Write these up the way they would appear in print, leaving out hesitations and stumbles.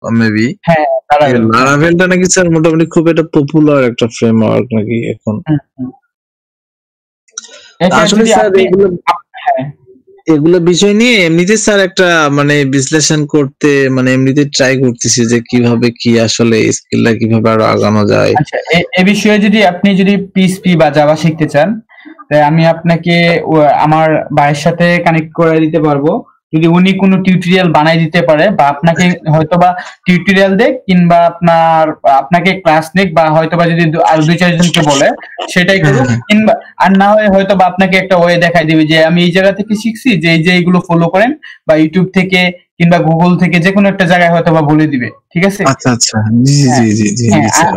Maybe. হ্যাঁ, Laravel, হ্যাঁ। লারাভেলটা নাকি স্যার মোটামুটি খুব একটা পপুলার একটা ফ্রেমওয়ার্ক নাকি এখন। এটা আসলে যদি স্যার আপনি হ্যাঁ, এগুলো বিষয় নিয়ে এমনিতে স্যার একটা মানে বিশ্লেষণ করতে মানে এমনিতে ট্রাই করতেছি যে কিভাবে কি আসলে স্কিলটা কিভাবে আরো আগানো যায়। আচ্ছা, এ বিষয়ে যদি আপনি যদি পিএইচপি বা জাভা শিখতে চান, তাই আমি আপনাকে আমার ভাইয়ের সাথে কানেক্ট করে দিতে পারবো। যদি উনি কোনো টিউটোরিয়াল বানাই দিতে পারে বা আপনাকে হয়তোবা টিউটোরিয়াল দেখ কিংবা আপনাকে ক্লাস নেক বা হয়তোবা যদি আর 2-4 জনকে বলে সেটাই করুক, কিংবা আর না হয় হয়তোবা আপনাকে একটা ওয়ে দেখাই দিবে যে আমি এই জায়গা থেকে শিখছি, যে এই যে এইগুলো ফলো করেন, বা ইউটিউব থেকে কিংবা গুগল থেকে যে কোনো একটা জায়গায় হয়তোবা বলে দিবে। ঠিক আছে? আচ্ছা আচ্ছা, জি জি হ্যাঁ, জি জি হ্যাঁ, স্যার।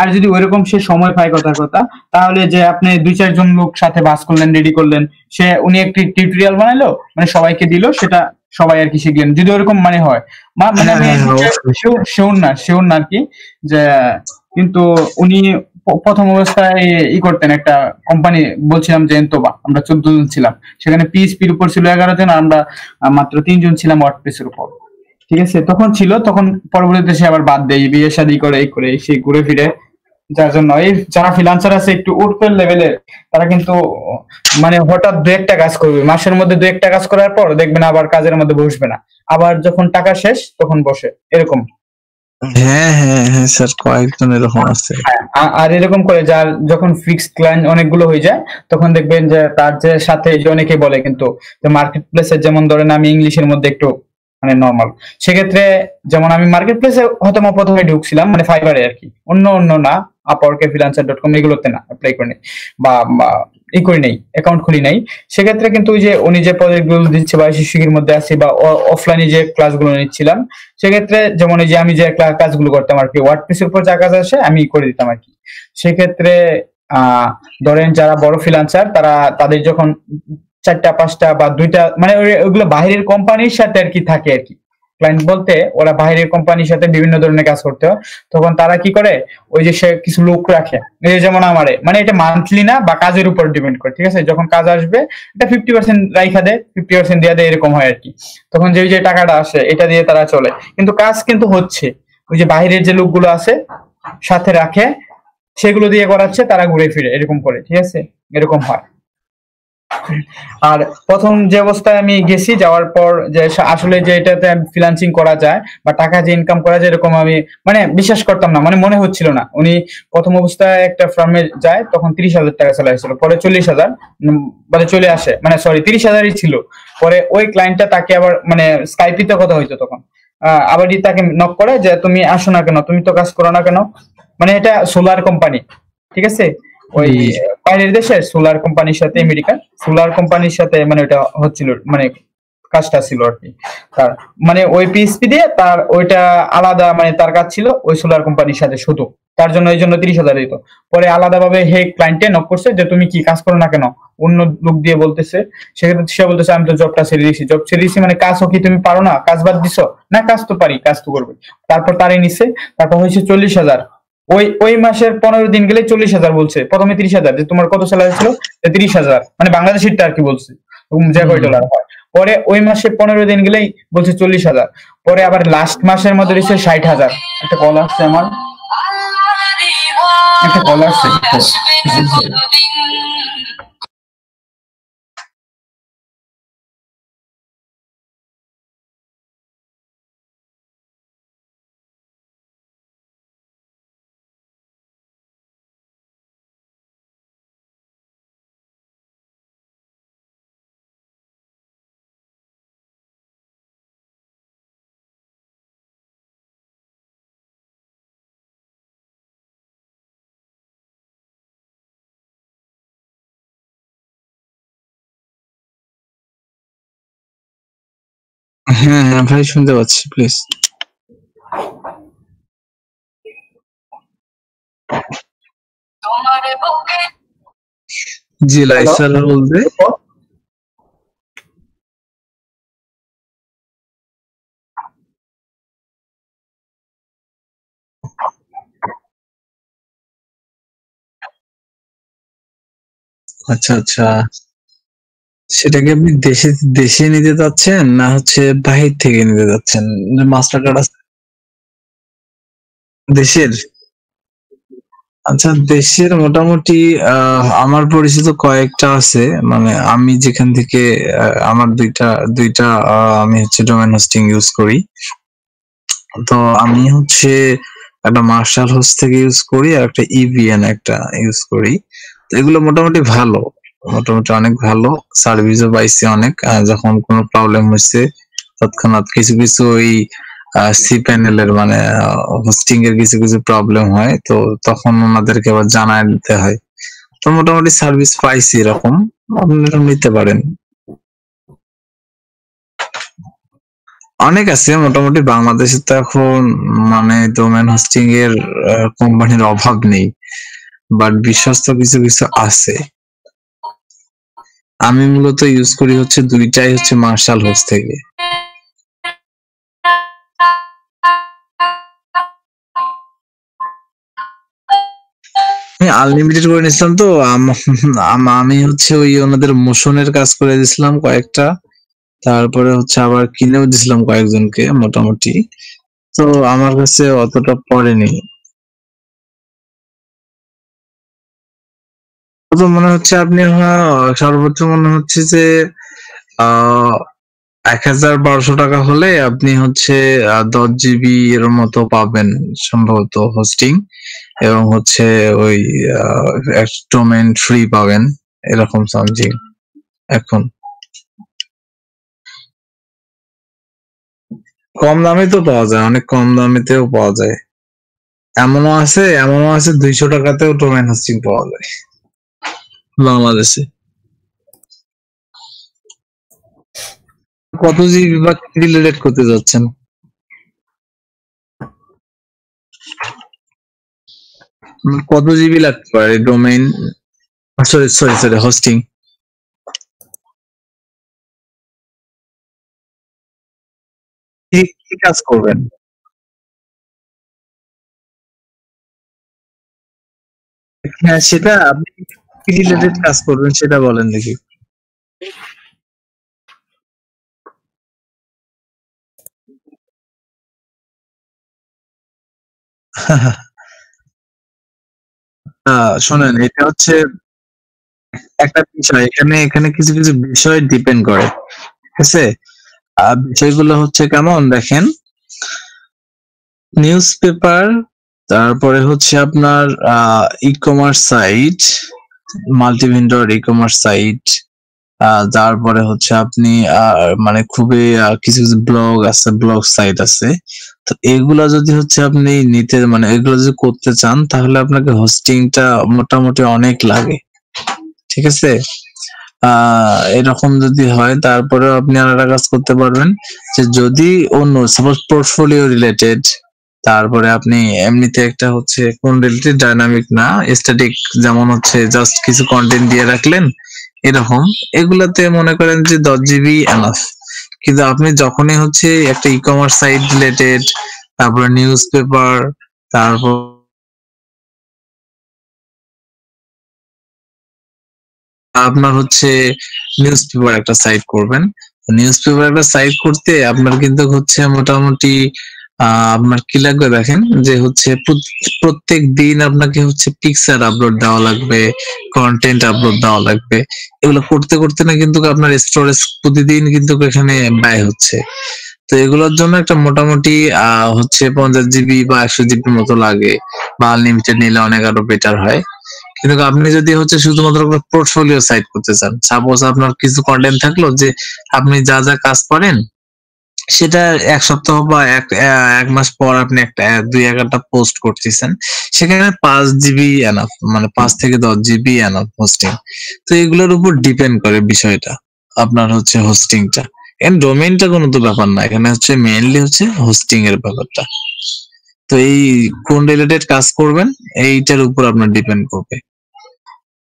আর যদি ওইরকম সে সময় পায় কথার কথা, তাহলে যে আপনি 2-4 জন লোক সাথে বাস করলেন, রেডি করলেন, উনি একটি টিউটোরিয়াল বানাইলো, মানে সবাইকে দিল, সেটা সবাই আর কি শিখলেন, যদি ওরকম মানে হয়। মানে আমি শিওর না আর কি, যে কিন্তু উনি প্রথম অবস্থায় করতেন, একটা কোম্পানি বলছিলাম যে এনতোবা, আমরা 14 জন ছিলাম সেখানে। পিএইচপির উপর ছিল 11 জন, আমরা মাত্র 3 জন ছিলাম ওয়ার্ডপ্রেসের উপর। ঠিক আছে, তখন ছিল, তখন পরবর্তীতে সে আবার বাদ দেয়, বিয়ে শাদী করে এই করে সে ঘুরে ফিরে। যার জন্য এই যারা ফ্রিল্যান্সার আছে একটু উঠপের লেভেলের, তারা কিন্তু মানে হঠাৎ 2-1টা কাজ করবে, মাসের মধ্যে 2-1টা কাজ করার পর দেখবেন আবার কাজের মধ্যে বসবে না, আবার যখন টাকা শেষ তখন বসে, এরকম। হ্যাঁ হ্যাঁ হ্যাঁ স্যার, কয়েকজন এরকম আছে। হ্যাঁ, আর এরকম করে যার যখন ফিক্সড ক্লায়েন্ট অনেকগুলো হয়ে যায়, তখন দেখবেন যে তার যে সাথে যে অনেকে বলে কিন্তু, যে মার্কেট প্লেসে, যেমন ধরেন আমি ইংলিশের মধ্যে একটু মানে নর্মাল, সেক্ষেত্রে যেমন আমি মার্কেট প্লেসে হয়তো প্রথমে ঢুকছিলাম, মানে ফাইবারে আর কি, অন্য না, আপওয়ার্কে, ফ্রিল্যান্সার.com এগুলোতে না অ্যাপ্লাই করে নেই, বা ই করি নাই, অ্যাকাউন্ট খুলি নাই। সেক্ষেত্রে কিন্তু ওই যে উনি যে প্রজেক্ট গুলো দিচ্ছে বা শিশুকির মধ্যে আছি, বা অফলাইনে যে ক্লাসগুলো নিচ্ছিলাম, সেক্ষেত্রে যেমন এই যে আমি যে কাজগুলো করতাম আর কি, ওয়ার্ডপ্রেসের উপর যা কাজ আসে আমি করে দিতাম আর কি। সেক্ষেত্রে ধরেন যারা বড় ফ্রিল্যান্সার, তাদের যখন 4টা 5টা বা 2টা, মানে ওইগুলো বাইরের কোম্পানির সাথে আর কি থাকে আর কি, ক্লায়েন্ট বলতে ওরা বাইরের কোম্পানির সাথে বিভিন্ন ধরনের কাজ করতে হয়, তখন তারা কি করে, ওই যে সে কিছু লোক রাখে, এই যে যেমন আমারে, মানে এটা মান্থলি না বা কাজের উপর ডিপেন্ড করে। ঠিক আছে, যখন কাজ আসবে এটা 50% রাইখা দেয়, 50% দিয়ে দেয়, এরকম হয় আর কি। তখন যে টাকাটা আসে এটা দিয়ে তারা চলে, কিন্তু কাজ কিন্তু হচ্ছে, ওই যে বাইরের যে লোকগুলো আছে সাথে রাখে, সেগুলো দিয়ে করাচ্ছে, তারা ঘুরে ফিরে এরকম করে। ঠিক আছে, এরকম হয়। আর প্রথম যে অবস্থায় আমি গেছি, যাওয়ার পর যে আসলে যে এটাতে ফ্রিল্যান্সিং করা যায় বা টাকা যে ইনকাম করা যায়, এরকম আমি মানে বিশ্বাস করতাম না, মানে মনে হচ্ছিল না। উনি প্রথম অবস্থায় একটা ফার্মে যায়, তখন 30,000 টাকা স্যালারি ছিল, পরে 40,000 মানে চলে আসে, মানে সরি 30,000ই ছিল। পরে ওই ক্লায়েন্টটা তাকে আবার মানে স্কাইপিতে কথা হইতো তখন, আবার তাকে নক করে যে তুমি আসো না কেন, তুমি তো কাজ করো না কেন, মানে এটা সোলার কোম্পানি। ঠিক আছে, ওই বাইরের দেশের সোলার কোম্পানির সাথে, আমেরিকার সোলার কোম্পানির সাথে মানে ওটা হচ্ছিল, মানে কাজটা ছিল আর কি। তার মানে ওই পিএসপি দিয়ে তার ওইটা আলাদা, মানে তার কাজ ছিল ওই সোলার কোম্পানির সাথে শুধু, তার জন্য এই জন্য 30,000 দিত। পরে আলাদাভাবে হে ক্লায়েন্টে নক করছে যে তুমি কি কাজ করো না কেন, অন্য লোক দিয়ে বলতেছে। সেক্ষেত্রে সে বলতেছে আমি তো জবটা ছেড়ে দিয়েছি, জব ছেড়ে দিয়েছি, মানে কাজও কি তুমি পারো না, কাজ বাদ দিছো না, কাজ তো পারি, কাজ তো করবে। তারপর তারই নিছে, তারপর হয়েছে 40,000। ওই মাসের 15 দিন গেলে 40,000 বলছে, প্রথমে 30,000, যে তোমার কত স্যালারি ছিল, 30,000, মানে বাংলাদেশেরটা আর কি বলছে, যে কয় ডলার হয়। পরে ওই মাসে 15 দিন গেলেই বলছে 40,000। পরে আবার লাস্ট মাসের মধ্যে দিচ্ছে 60,000। একটা কল আসছে আমার, একটা কল আসছে। হ্যাঁ হ্যাঁ ভাই, শুনতে পাচ্ছি, প্লিজ। জি লাইসার বলতে আচ্ছা আচ্ছা, সেটাকে আপনি দেশে দেশে নিতে চাচ্ছেন না হচ্ছে বাহির থেকে নিতে চাচ্ছেন? মাস্টার কার্ড আছে? দেশের? আচ্ছা, দেশের মোটামুটি আমার পরিচিত কয়েকটা আছে। মানে আমি যেখান থেকে আমার ২টা আমি হচ্ছে ডোমেইন হোস্টিং ইউজ করি। তো আমি হচ্ছে একটা মার্শাল হোস্ট থেকে ইউজ করি আর একটা ইভিএন একটা ইউজ করি। তো এগুলো মোটামুটি ভালো। মোটামুটি অনেক ভালো। সার্ভিসও পাইছি অনেক। যখন কোনো প্রবলেম হইছে তৎক্ষণাৎ কিছু ওই cPanel এর মানে হোস্টিং এর কিছু প্রবলেম হয়। তো তখন ওনাদেরকে আবার জানায় দিতে হয়। তো মোটামুটি সার্ভিস পাইছি এরকম। আপনারা নিতে পারেন। অনেক আছে মোটামুটি বাংলাদেশে তো এখন মানে ডোমেন হোস্টিং এর কোম্পানির অভাব নেই, বাট বিশ্বস্ত কিছু আছে। আমি মূলত ইউজ করি হচ্ছে দুইটাই হচ্ছে মার্শাল হোস্ট থেকে। আনলিমিটেড করে নিছিলাম তো আমি হচ্ছে ওই ওনাদের মোশনের কাজ করে দিছিলাম কয়েকটা, তারপরে হচ্ছে আবার কিনেও দিছিলাম কয়েকজনকে মোটামুটি। তো আমার কাছে অতটা পড়েনি। তো মনে হচ্ছে আপনি সর্বোচ্চ মনে হচ্ছে যে আহ ১,১২০০ টাকা হলে আপনি হচ্ছে 10 জিবি এর মতো পাবেন সম্ভবত হোস্টিং, এবং হচ্ছে ওই ডোমেইন ফ্রি পাবেন এরকম সামথিং এখন। কম দামে তো পাওয়া যায়, অনেক কম দামেতেও পাওয়া যায়। এমনও আছে 200 টাকাতেও ডোমেইন হোস্টিং পাওয়া যায় বাংলাদেশে। কত জিবি বা রিলেটেড করতে যাচ্ছেন? কত জিবি লাগতে পারে ডোমেইন, সরি হোস্টিং? কি কাজ করবেন? হ্যাঁ, সেটা আপনি কি রিলেটেড কাজ করবেন সেটা বলেন দেখি। শোনেন, এটা হচ্ছে একটা বিষয়, এখানে এখানে কিছু বিষয় ডিপেন্ড করে, ঠিক আছে? বিষয়গুলো হচ্ছে কেমন দেখেন, নিউজ পেপার, তারপরে হচ্ছে আপনার e commerce site, multi vendor e commerce site, তারপরে হচ্ছে আপনি মানে খুবই কিছু ব্লগ আছে, ব্লগ সাইট আছে। তো এগুলা যদি হচ্ছে আপনি নিতে মানে এগুলো যদি করতে চান তাহলে আপনাকে হোস্টিংটা মোটামুটি অনেক লাগে, ঠিক আছে? এরকম যদি হয় তারপরেও আপনি আরেকটা কাজ করতে পারবেন, যে যদি অন্য সাপোজ পোর্টফোলিও রিলেটেড, তারপরে আপনি এমনিতে একটা হচ্ছে কোন রিলেটেড, ডাইনামিক না স্ট্যাটিক, যেমন হচ্ছে জাস্ট কিছু কন্টেন্ট দিয়ে রাখলেন এরকম, এগুলাতে মনে করেন যে 10 জিবি এনাফ। কিন্তু আপনি যখনই হচ্ছে একটা ই কমার্স সাইট রিলেটেড, তারপরে নিউজ পেপার, তারপর আপনার হচ্ছে নিউজ পেপার একটা সাইট করবেন, নিউজ পেপার একটা সাইট করতে আপনার কিন্তু হচ্ছে মোটামুটি আপনার কি লাগবে দেখেন, যে হচ্ছে প্রত্যেক দিন আপনাকে হচ্ছে পিকচার আপলোড দেওয়া লাগবে, কন্টেন্ট আপলোড দেওয়া লাগবে। এগুলো করতে করতে না কিন্তু আপনার স্টোরেজ প্রতিদিন কিন্তু এখানে ব্যয় হচ্ছে। তো এগুলোর জন্য একটা মোটামুটি হচ্ছে 50 জিবি বা 100 জিবির মতো লাগে, বা আনলিমিটেড নিলে অনেক আরো বেটার হয়। কিন্তু আপনি যদি হচ্ছে শুধুমাত্র পোর্টফোলিও সাইট করতে চান, সাপোজ আপনার কিছু কন্টেন্ট থাকলো যে আপনি যা যা কাজ করেন সেটা 1 সপ্তাহ বা এক মাস পর আপনি একটা 2-1টা পোস্ট করতেছেন, সেখানে 5 জিবি এনাফ, মানে 5 থেকে 10 জিবি এনাফ হোস্টিং। তো এগুলোর উপর ডিপেন্ড করে বিষয়টা, আপনার হচ্ছে হোস্টিংটা। এন্ড ডোমেইনটা কোনো তো ব্যাপার না, এখানে হচ্ছে মেইনলি হচ্ছে হোস্টিং এর ব্যাপারটা। তো এই কোন রিলেটেড কাজ করবেন এইটার উপর আপনার ডিপেন্ড করবে।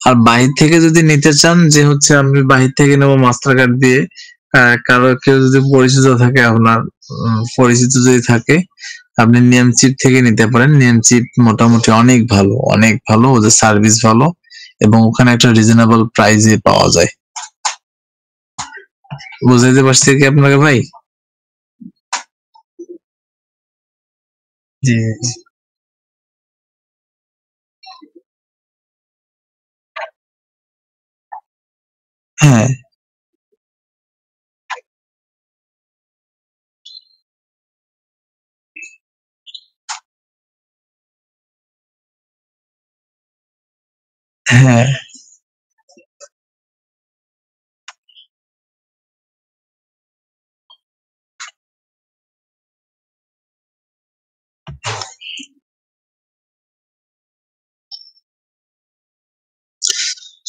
আর বাহির থেকে যদি নিতে চান, যে হচ্ছে আমি বাহির থেকে নেবো মাস্টার কার্ড দিয়ে, কারো কেউ যদি পরিচিত থাকে আপনার, পরিচিত যদি থাকে, আপনি নেমচিপ থেকে নিতে পারেন। নেমচিপ মোটামুটি অনেক ভালো, ওদের সার্ভিস ভালো, এবং ওখানে একটা রিজনেবল প্রাইসে পাওয়া যায়। বুঝাইতে পারছি কি আপনাকে ভাই? জি। হ্যাঁ হ্যাঁ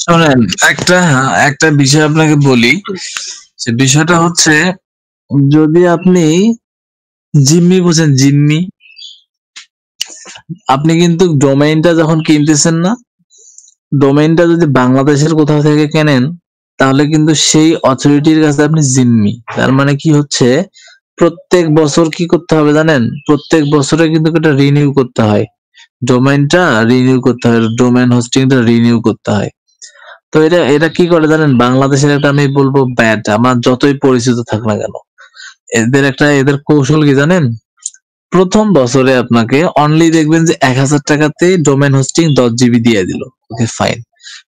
শোনেন, একটা একটা বিষয় আপনাকে বলি। সে বিষয়টা হচ্ছে, যদি আপনি জিম্মি বোঝেন, জিম্মি, আপনি কিন্তু ডোমেইনটা যখন কিনতেছেন না, ডোমেইনটা যদি বাংলাদেশের কোথাও থেকে কেনেন, তাহলে কিন্তু সেই অথরিটির কাছে আপনি জিম্মি। তার মানে কি হচ্ছে, প্রত্যেক বছর কি করতে হবে জানেন? প্রত্যেক বছরে কিন্তু এটা রিনিউ করতে হয়, ডোমেইনটা রিনিউ করতে হয়, ডোমেইন হোস্টিংটা রিনিউ করতে হয়। তো এটা এটা কি করে জানেন? বাংলাদেশের একটা, আমি বলবো ব্যাড, আমার যতই পরিচিত থাক না কেন, এদের কৌশল কি জানেন? প্রথম বছরে আপনাকে অনলি দেখবেন যে 1000 টাকাতে ডোমেন হোস্টিং 10 GB দিয়ে দিল, ওকে ফাইন।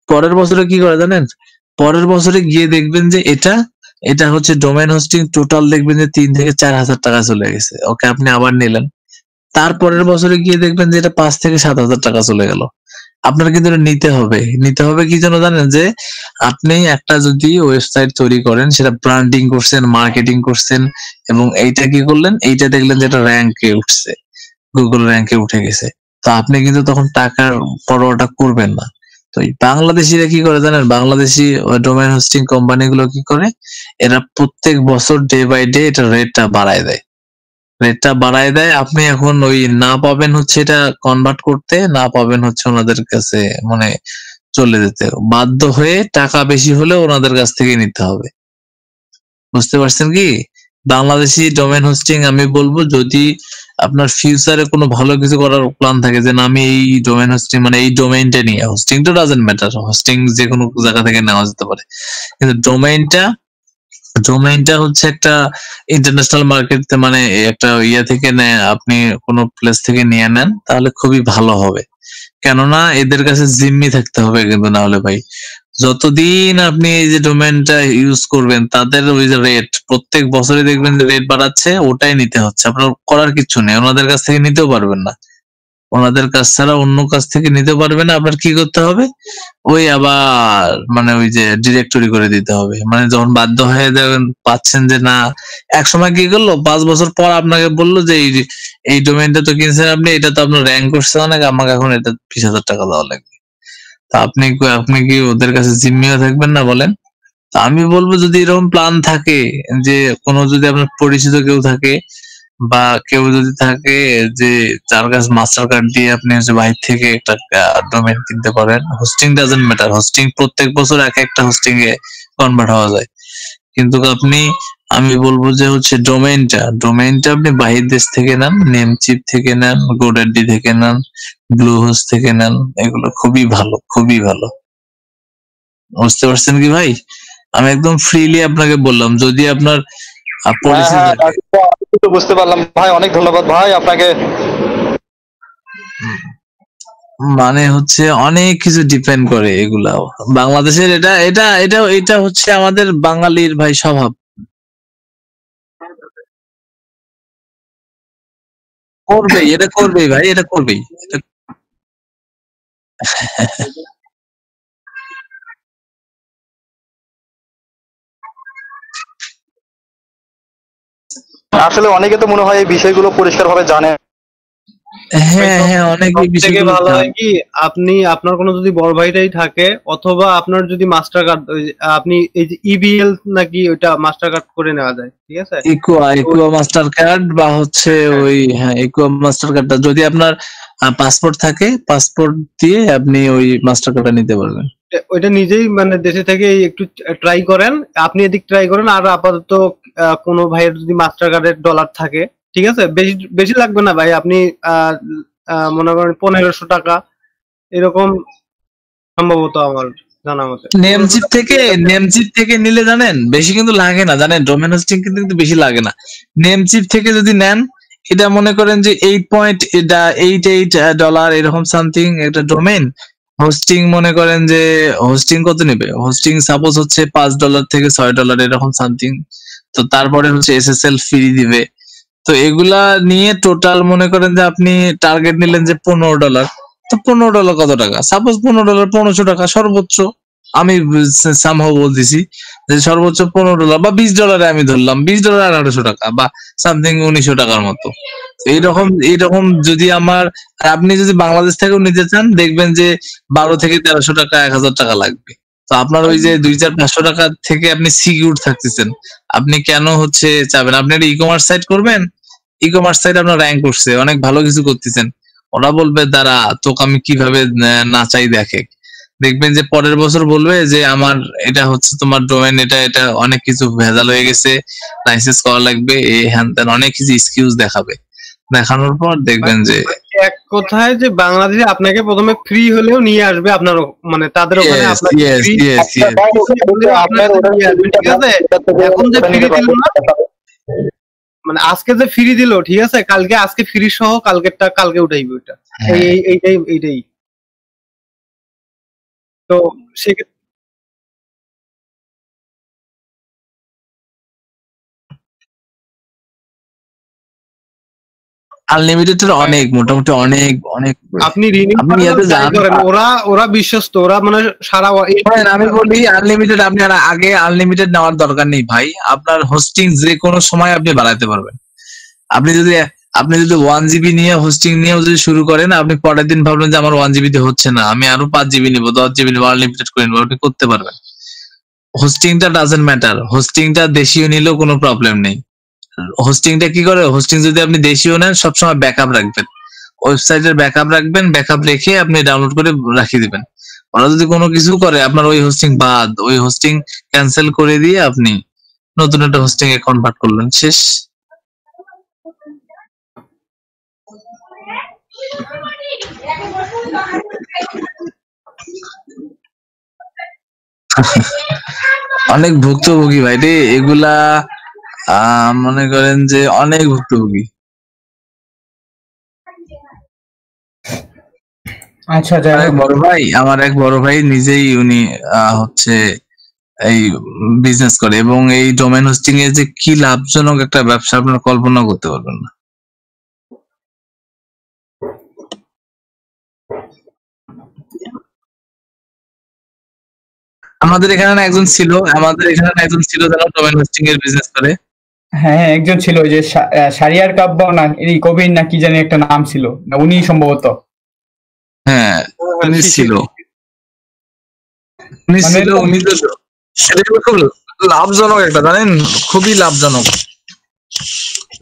পরের বছরে কি করে জানেন? পরের বছরে গিয়ে দেখবেন যে এটা এটা হচ্ছে ডোমেন হোস্টিং টোটাল, দেখবেন যে 3 থেকে 4 হাজার টাকা চলে গেছে, ওকে আপনি আবার নিলেন। তারপরের বছরে গিয়ে দেখবেন যে এটা 5 থেকে 7 হাজার টাকা চলে গেল। আপনার কিন্তু এটা নিতে হবে। নিতে হবে কি জন্য জানেন? যে আপনি একটা যদি ওয়েবসাইট তৈরি করেন, সেটা ব্র্যান্ডিং করছেন, মার্কেটিং করছেন, এবং এইটা কি করলেন, এইটা দেখলেন যে এটা র্যাঙ্কে উঠছে, গুগল র্যাঙ্কে উঠে গেছে, তো আপনি কিন্তু তখন টাকার পরোয়াটা করবেন না। তো এই বাংলাদেশিরা কি করে জানেন? বাংলাদেশি ডোমেইন হোস্টিং কোম্পানি গুলো কি করে, এরা প্রত্যেক বছর ডে বাই ডে এটা রেটটা বাড়ায় দেয়, রেটটা বাড়ায় দেয়। আপনি এখন ওই না পাবেন হচ্ছে এটা কনভার্ট করতে, না পাবেন হচ্ছে ওনাদের কাছে, মানে চলে যেতে বাধ্য হয়ে, টাকা বেশি হলে ওনাদের কাছ থেকে নিতে হবে। বুঝতে পারছেন কি? বাংলাদেশি ডোমেন হোস্টিং আমি বলবো, যদি আপনার ফিউচারে কোনো ভালো কিছু করার প্ল্যান থাকে, যে না আমি এই ডোমেন হোস্টিং, মানে এই ডোমেইনটা নিয়ে, হোস্টিং তো ডাজন্ট ম্যাটার, হোস্টিং যে কোনো জায়গা থেকে নেওয়া যেতে পারে, কিন্তু ডোমেইনটা হচ্ছে একটা ইন্টারন্যাশনাল মার্কেট, মানে একটা ইয়া থেকে আপনি কোনো প্লেস থেকে নিয়ে নেন, তাহলে খুবই ভালো হবে। কেননা এদের কাছে জিম্মি থাকতে হবে, কিন্তু না হলে ভাই, যতদিন আপনি এই যে ডোমেইনটা ইউজ করবেন, তাদের ওই যে রেট প্রত্যেক বছরে দেখবেন যে রেট বাড়াচ্ছে, ওটাই নিতে হচ্ছে, আপনার করার কিছু নেই, ওনাদের কাছ থেকে নিতেও পারবেন না, ওনাদের কাছ ছাড়া অন্য কাছ থেকে নিতে পারবে না। আপনার কি করতে হবে, ওই আবার মানে ওই যে ডিরেক্টরি করে দিতে হবে, মানে যখন বাধ্য হয়ে যাবেন, পাচ্ছেন যে না, এক সময় কি করলো, 5 বছর পর আপনাকে বললো যে এই ডোমেইনটা তো কিনছেন আপনি, এটা তো আপনার র্যাঙ্ক করছে অনেক, আমাকে এখন এটা 20,000 টাকা দেওয়া লাগবে। তা আপনি কি ওদের কাছে জিম্মিও থাকবেন না বলেন? তা আমি বলবো, যদি এরকম প্ল্যান থাকে, যে কোনো যদি আপনার পরিচিত কেউ থাকে, বা কেউ যদি থাকে যে যার কাছে মাস্টার কার্ড দিয়ে আপনি হচ্ছে বাইরে থেকে একটা ডোমেইন কিনতে পারেন, হোস্টিং ডাজন্ট ম্যাটার, হোস্টিং প্রত্যেক বছর এক একটা হোস্টিং এ কনভার্ট হওয়া যায়, কিন্তু আপনি, আমি বলবো যে হচ্ছে ডোমেইনটা আপনি বাহির দেশ থেকে নেন, নেমচিপ থেকে নেন, গোডাডি থেকে নেন, ব্লু হোস্ট থেকে নেন, এগুলো খুবই ভালো, খুবই ভালো। বুঝতে পারছেন কি ভাই? আমি একদম ফ্রিলি আপনাকে বললাম, যদি আপনার হ্যাঁ পলিসি হ্যাঁ থাকে। আমি কিন্তু বুঝতে পারলাম ভাই, অনেক ধন্যবাদ ভাই আপনাকে। মানে হচ্ছে অনেক কিছু ডিপেন্ড করে এগুলাও, বাংলাদেশের এটা হচ্ছে আমাদের বাঙালির ভাই স্বভাব। করবেই, এটা করবেই ভাই, এটা করবেই। আসলে অনেকে তো মনে হয় এই বিষয়গুলো পরিষ্কারভাবে জানে। হ্যাঁ হ্যাঁ, অনেক সব এই থেকে বিষয়গুলো ভালো জানে। হয় কি, আপনি আপনার কোনো যদি বড় ভাইটাই থাকে, অথবা আপনার যদি মাস্টার কার্ড, আপনি এই যে ইবিএল নাকি ওইটা মাস্টার কার্ড করে নেওয়া যায়, ঠিক আছে? ইকুয়া মাস্টার কার্ড, বা হচ্ছে হ্যাঁ, ওই, হ্যাঁ ইকুয়া মাস্টার কার্ডটা, যদি আপনার পাসপোর্ট থাকে, পাসপোর্ট দিয়ে আপনি ওই মাস্টার কার্ডটা নিতে পারবেন। ওইটা নিজেই মানে দেশে থেকে একটু ট্রাই করেন, আপনি এদিক ট্রাই করেন। আর আপাতত কোনো ভাইয়ের যদি মাস্টার কার্ডের ডলার থাকে, ঠিক আছে, বেশি বেশি লাগবে না ভাই, আপনি মনে করেন 1500 টাকা এরকম সম্ভবত আমার জানা মতে। নেমচিপ থেকে নিলে জানেন বেশি কিন্তু লাগে না, জানেন ডোমেন হোস্টিং কিন্তু বেশি লাগে না। নেমচিপ থেকে যদি নেন, এটা মনে করেন যে $8.88 এরকম সামথিং একটা ডোমেন, হোস্টিং মনে করেন যে হোস্টিং কত নেবে, হোস্টিং সাপোজ হচ্ছে $5 থেকে $6 এরকম সামথিং। তো তারপরে হচ্ছে এসএসএল ফ্রি দিবে। তো এগুলা নিয়ে টোটাল মনে করেন যে আপনি টার্গেট নিলেন যে $15। তো $15 কত টাকা, সাপোজ $15 1500 সর্বোচ্চ। আমি সামহাও বলতেছি যে সর্বোচ্চ $15 বা $20 আমি ধরলাম, $20 1800 বা সামথিং 1900 টাকার মতো। এইরকম যদি আমার, আর আপনি যদি বাংলাদেশ থেকেও নিতে চান দেখবেন যে 12 থেকে 1300 টাকা 1000 টাকা লাগবে। তো আপনার ওই যে 2500 টাকা থেকে আপনি সিকিউর থাকতেছেন, আপনি কেন হচ্ছে চাবেন? আপনি একটা ই কমার্স সাইট করবেন, ই কমার্স সাইট আপনার র্যাঙ্ক করছে, অনেক ভালো কিছু করতেছেন, ওরা বলবে দাঁড়া তোকে আমি কিভাবে না চাই দেখে। দেখবেন যে পরের বছর বলবে যে আমার এটা হচ্ছে তোমার ডোমেন, এটা অনেক কিছু ভেজাল হয়ে গেছে, লাইসেন্স করা লাগবে, এই হ্যান ত্যান অনেক কিছু এক্সকিউজ দেখাবে। দেখানোর পর দেখবেন যে এক কথায় যে বাংলাদেশে আপনাকে প্রথমে ফ্রি হলেও নিয়ে আসবে আপনার মানে তাদের ওখানে আপনাকে yes, free yes, yes. হলেও আপনার কাছে নিয়ে আসবে, ঠিক আছে? এখন যে ফ্রি দিল না, মানে আজকে যে ফ্রি দিল, ঠিক আছে, কালকে আজকে ফ্রি সহ কালকেরটা কালকে উঠাইবে ওইটা। হ্যাঁ। এইটাই তো সেক্ষেত্রে আনলিমিটেড অনেক, মোটামুটি অনেক অনেক। আপনি রিনিউ আপনি ইয়াতে যান, করেন, ওরা বিশ্বস্ত, ওরা মানে সারা শোনেন, আমি বলি আনলিমিটেড আপনি আর আগে আনলিমিটেড নেওয়ার দরকার নেই ভাই। আপনার হোস্টিং যে কোনো সময় আপনি বাড়াতে পারবেন। আপনি যদি 1 GB নিয়ে হোস্টিং নিয়েও যদি শুরু করেন, আপনি পরের দিন ভাবলেন যে আমার 1 GB তে হচ্ছে না, আমি আরো 5 GB নিবো, 10 GB নিবো, আনলিমিটেড করে নিবো, আপনি করতে পারবেন। হোস্টিংটা ডাজেন্ট ম্যাটার, হোস্টিংটা দেশীয় নিলেও কোনো প্রবলেম নেই। হোস্টিংটা কি করে, হোস্টিং যদি আপনি দেশীয় নেন সবসময় ব্যাকআপ রাখবেন, ওয়েবসাইটের ব্যাকআপ রাখবেন, ব্যাকআপ রেখে আপনি ডাউনলোড করে রাখিয়ে দিবেন। ওরা যদি কোনো কিছু করে আপনার ওই হোস্টিং বাদ, ওই হোস্টিং ক্যান্সেল করে দিয়ে আপনি নতুন একটা হোস্টিং এ কনভার্ট করলেন, শেষ। অনেক ভুক্তভোগী ভাই রে এগুলা, মনে করেন যে অনেক ভুক্তভোগী। আচ্ছা যাই হোক, আমার এক বড় ভাই নিজেই উনি হচ্ছে এই বিজনেস করে, এবং এই ডোমেন হোস্টিং এর যে কি লাভজনক একটা ব্যবসা আপনারা কল্পনা করতে পারবেন না। আমাদের এখানে একজন ছিল যারা ডোমেন হোস্টিং এর বিজনেস করে। হ্যাঁ একজন ছিল, ওই যে শারিয়ার কাব্য না এই কবির না কি জানি একটা নাম ছিল, না উনি সম্ভবত। হ্যাঁ উনি ছিল, উনি তো সেটা খুব লাভজনক একটা, জানেন, খুবই লাভজনক।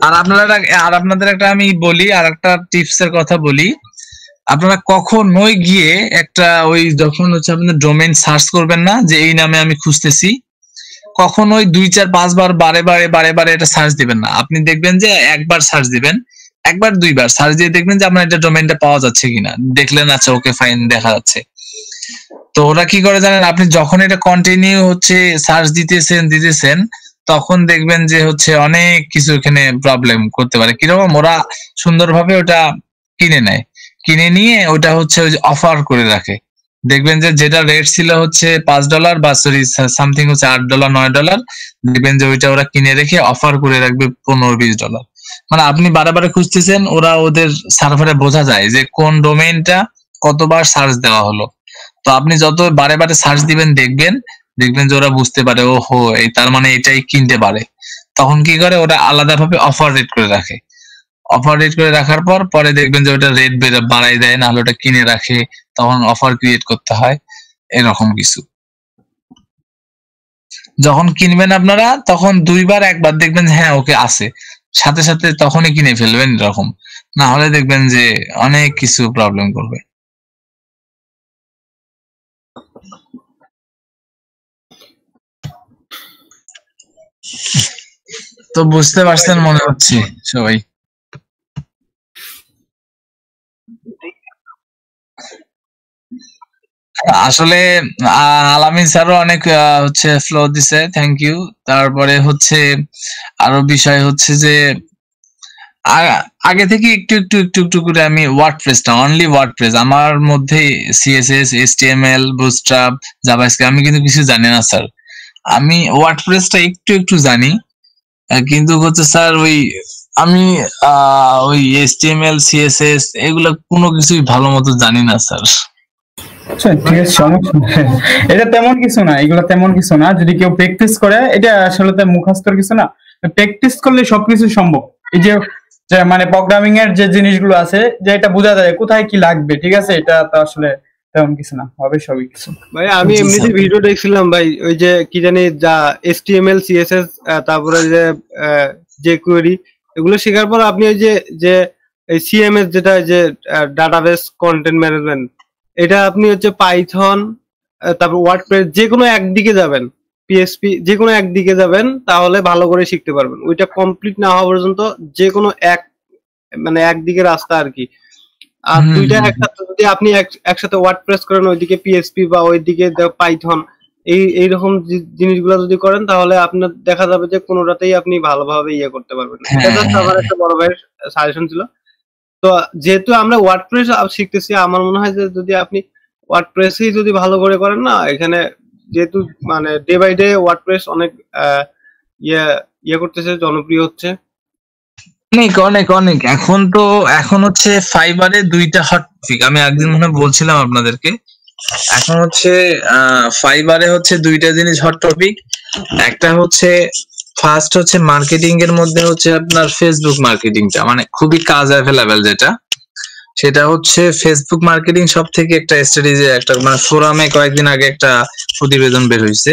আর আপনাদের একটা আমি বলি, আর একটা টিপস এর কথা বলি, আপনারা কখনোই গিয়ে একটা ওই যখন হচ্ছে আপনাদের ডোমেইন সার্চ করবেন না যে এই নামে আমি খুঁজতেছি, কখনোই 2-4-5 বার বারে বারে এটা সার্চ দিবেন না। আপনি দেখবেন যে একবার সার্চ দিবেন, একবার 2বার সার্চ দিয়ে দেখবেন যে আপনার এটা ডোমেইনটা পাওয়া যাচ্ছে কিনা, দেখলেন আচ্ছা ওকে ফাইন দেখা যাচ্ছে। তো ওরা কি করে জানেন, আপনি যখন এটা কন্টিনিউ হচ্ছে সার্চ দিতেছেন তখন দেখবেন যে হচ্ছে অনেক কিছু এখানে প্রবলেম করতে পারে। কিরকম, ওরা সুন্দরভাবে ওটা কিনে নেয়, কিনে নিয়ে ওটা হচ্ছে ওই অফার করে রাখে। দেখবেন যে যেটা রেট ছিল হচ্ছে $5 বা সরি সামথিং হচ্ছে $8 $9, দেখবেন যে ওইটা ওরা কিনে রেখে অফার করে রাখবে $15-20। মানে আপনি বারে খুঁজতেছেন, ওরা ওদের সার্ভারে বোঝা যায় যে কোন ডোমেইনটা কতবার সার্চ দেওয়া হলো। তো আপনি যত বারে সার্চ দিবেন দেখবেন যে ওরা বুঝতে পারে ওহো এই তার মানে এটাই কিনতে পারে। তখন কি করে, ওরা আলাদাভাবে অফার রেট করে রাখে। অফার রেট করে রাখার পরে দেখবেন যে ওটা রেট বাড়াই দেয়, নাহলে ওটা কিনে রাখে, তখন অফার ক্রিয়েট করতে হয়, এরকম কিছু। যখন কিনবেন আপনারা তখন 2বার-1বার দেখবেন হ্যাঁ ওকে আছে, সাথে সাথে তখনই কিনে ফেলবেন, এরকম না হলে দেখবেন যে অনেক কিছু প্রবলেম করবে। তো বুঝতে পারছেন মনে হচ্ছে সবাই। আসলে আলামিন স্যারও অনেক হচ্ছে ফ্লো দিছে, থ্যাংক ইউ। তারপরে হচ্ছে আরো বিষয় হচ্ছে যে আগে থেকে একটু একটু একটু একটু করে আমি ওয়ার্ডপ্রেসটা অনলি ওয়ার্ডপ্রেস আমার মধ্যে সিএসএস এইচটিএমএল বুটস্ট্র্যাপ জাভাস্ক্রিপ্ট আমি কিন্তু কিছু জানি না স্যার। আমি ওয়ার্ডপ্রেসটা একটু একটু জানি, কিন্তু হচ্ছে স্যার ওই আমি ওই এইচটিএমএল সিএসএস এগুলো কোনো কিছুই ভালো মতো জানি না স্যার। আচ্ছা ঠিক আছে, সমস্যা নেই। এটা তেমন কিছু না, এগুলো তেমন কিছু না। যদি কেউ প্র্যাকটিস করে, এটা আসলে মুখস্থর কিছু না, প্র্যাকটিস করলে সবকিছু সম্ভব। এই যে মানে প্রোগ্রামিং এর যে জিনিসগুলো আছে, যে এটা বোঝা যায় কোথায় কি লাগবে, ঠিক আছে, এটা তো আসলে তেমন কিছু না, হবে সবই কিছু। ভাই আমি এমনিতে ভিডিও দেখছিলাম ভাই, ওই যে কি জানি যা HTML CSS তারপরে যে কোয়েরি এগুলো শেখার পর আপনি ওই যে এই CMS যেটা যে ডাটাবেস কন্টেন্ট ম্যানেজমেন্ট, এটা আপনি হচ্ছে পাইথন তারপর ওয়ার্ডপ্রেস যে কোনো একদিকে যাবেন, PHP যে কোনো একদিকে যাবেন, তাহলে ভালো করে শিখতে পারবেন। ওইটা কমপ্লিট না হওয়া পর্যন্ত যে কোনো মানে একদিকে রাস্তা আর কি। আর দুইটা একসাথে যদি আপনি একসাথে ওয়ার্ডপ্রেস করেন, ওইদিকে PHP বা ওইদিকে পাইথন এইরকম জিনিসগুলো যদি করেন, তাহলে আপনার দেখা যাবে যে কোনোটাতেই আপনি ভালোভাবে ইয়ে করতে পারবেন। এটা জাস্ট আমার একটা বড় ভাইয়ের সাজেশন ছিল। তো যেহেতু আমরা ওয়ার্ডপ্রেস শিখতেছি, আমার মনে হয় যে যদি আপনি ওয়ার্ডপ্রেসই যদি ভালো করে করেন না, এখানে যেহেতু মানে ডে বাই ডে ওয়ার্ডপ্রেস অনেক ইয়ে করতেছে, জনপ্রিয় হচ্ছে অনেক অনেক অনেক। এখন হচ্ছে ফাইবারে 2টা হট টপিক, আমি একদিন মনে বলছিলাম আপনাদেরকে। এখন হচ্ছে ফাইবারে হচ্ছে 2টা জিনিস হট টপিক। একটা হচ্ছে ফার্স্ট হচ্ছে মার্কেটিং এর মধ্যে হচ্ছে আপনার ফেসবুক মার্কেটিংটা, মানে খুবই কাজ অ্যাভেলেবেল যেটা, সেটা হচ্ছে ফেসবুক মার্কেটিং সব থেকে একটা স্ট্র্যাটেজি, একটা মানে ফোরামে কয়েকদিন আগে একটা প্রতিবেদন বের হয়েছে।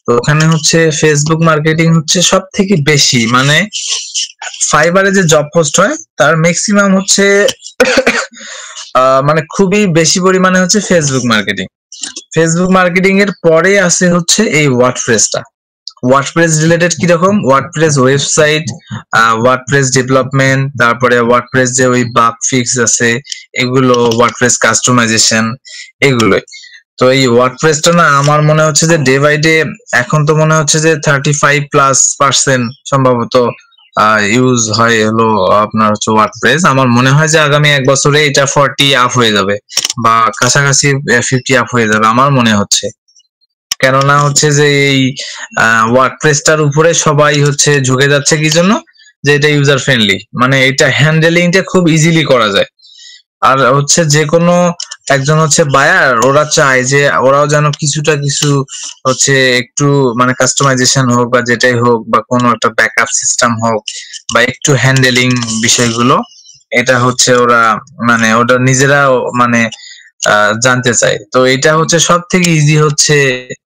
তো ওখানে হচ্ছে ফেসবুক মার্কেটিং হচ্ছে সব থেকে বেশি, মানে ফাইবারে যে জব পোস্ট হয় তার ম্যাক্সিমাম হচ্ছে মানে খুবই বেশি পরিমাণে হচ্ছে ফেসবুক মার্কেটিং। ফেসবুক মার্কেটিং এর পরে আছে হচ্ছে এই ওয়ার্ডপ্রেসটা। ওয়ার্ডপ্রেস রিলেটেড কিরকম, ওয়ার্ডপ্রেস ওয়েবসাইট, ওয়ার্ডপ্রেস ডেভেলপমেন্ট, তারপরে ওয়ার্ডপ্রেস যে ওই বাগ ফিক্স আছে এগুলো, ওয়ার্ডপ্রেস কাস্টমাইজেশন, এগুলোই। তো এই ওয়ার্ডপ্রেসটা না আমার মনে হচ্ছে যে ডে বাই ডে এখন তো মনে হচ্ছে যে 35+% সম্ভবত ইউজ হয় হলো আপনার হচ্ছে ওয়ার্ডপ্রেস। আমার মনে হয় যে আগামী 1 বছরে এটা 40 আপ হয়ে যাবে বা কাছাকাছি 50 আপ হয়ে যাবে আমার মনে হচ্ছে। কেননা হচ্ছে যে এই ওয়ার্ডপ্রেসটার উপরে সবাই হচ্ছে ঝুঁকে যাচ্ছে কি জন্য, যে এটা ইউজার ফ্রেন্ডলি, মানে এটা হ্যান্ডেলিংটা খুব ইজিলি করা যায়। আর হচ্ছে যে কোনো একজন হচ্ছে বায়ার, ওরা চায় যে ওরাও যেন কিছুটা কিছু হচ্ছে একটু মানে কাস্টমাইজেশন হোক বা যেটাই হোক, বা কোনো একটা ব্যাকআপ সিস্টেম হোক বা একটু হ্যান্ডেলিং বিষয়গুলো, এটা হচ্ছে ওরা মানে ওটা নিজেরাও মানে জানতে চাই। তো এটা হচ্ছে সব থেকে ইজি হচ্ছে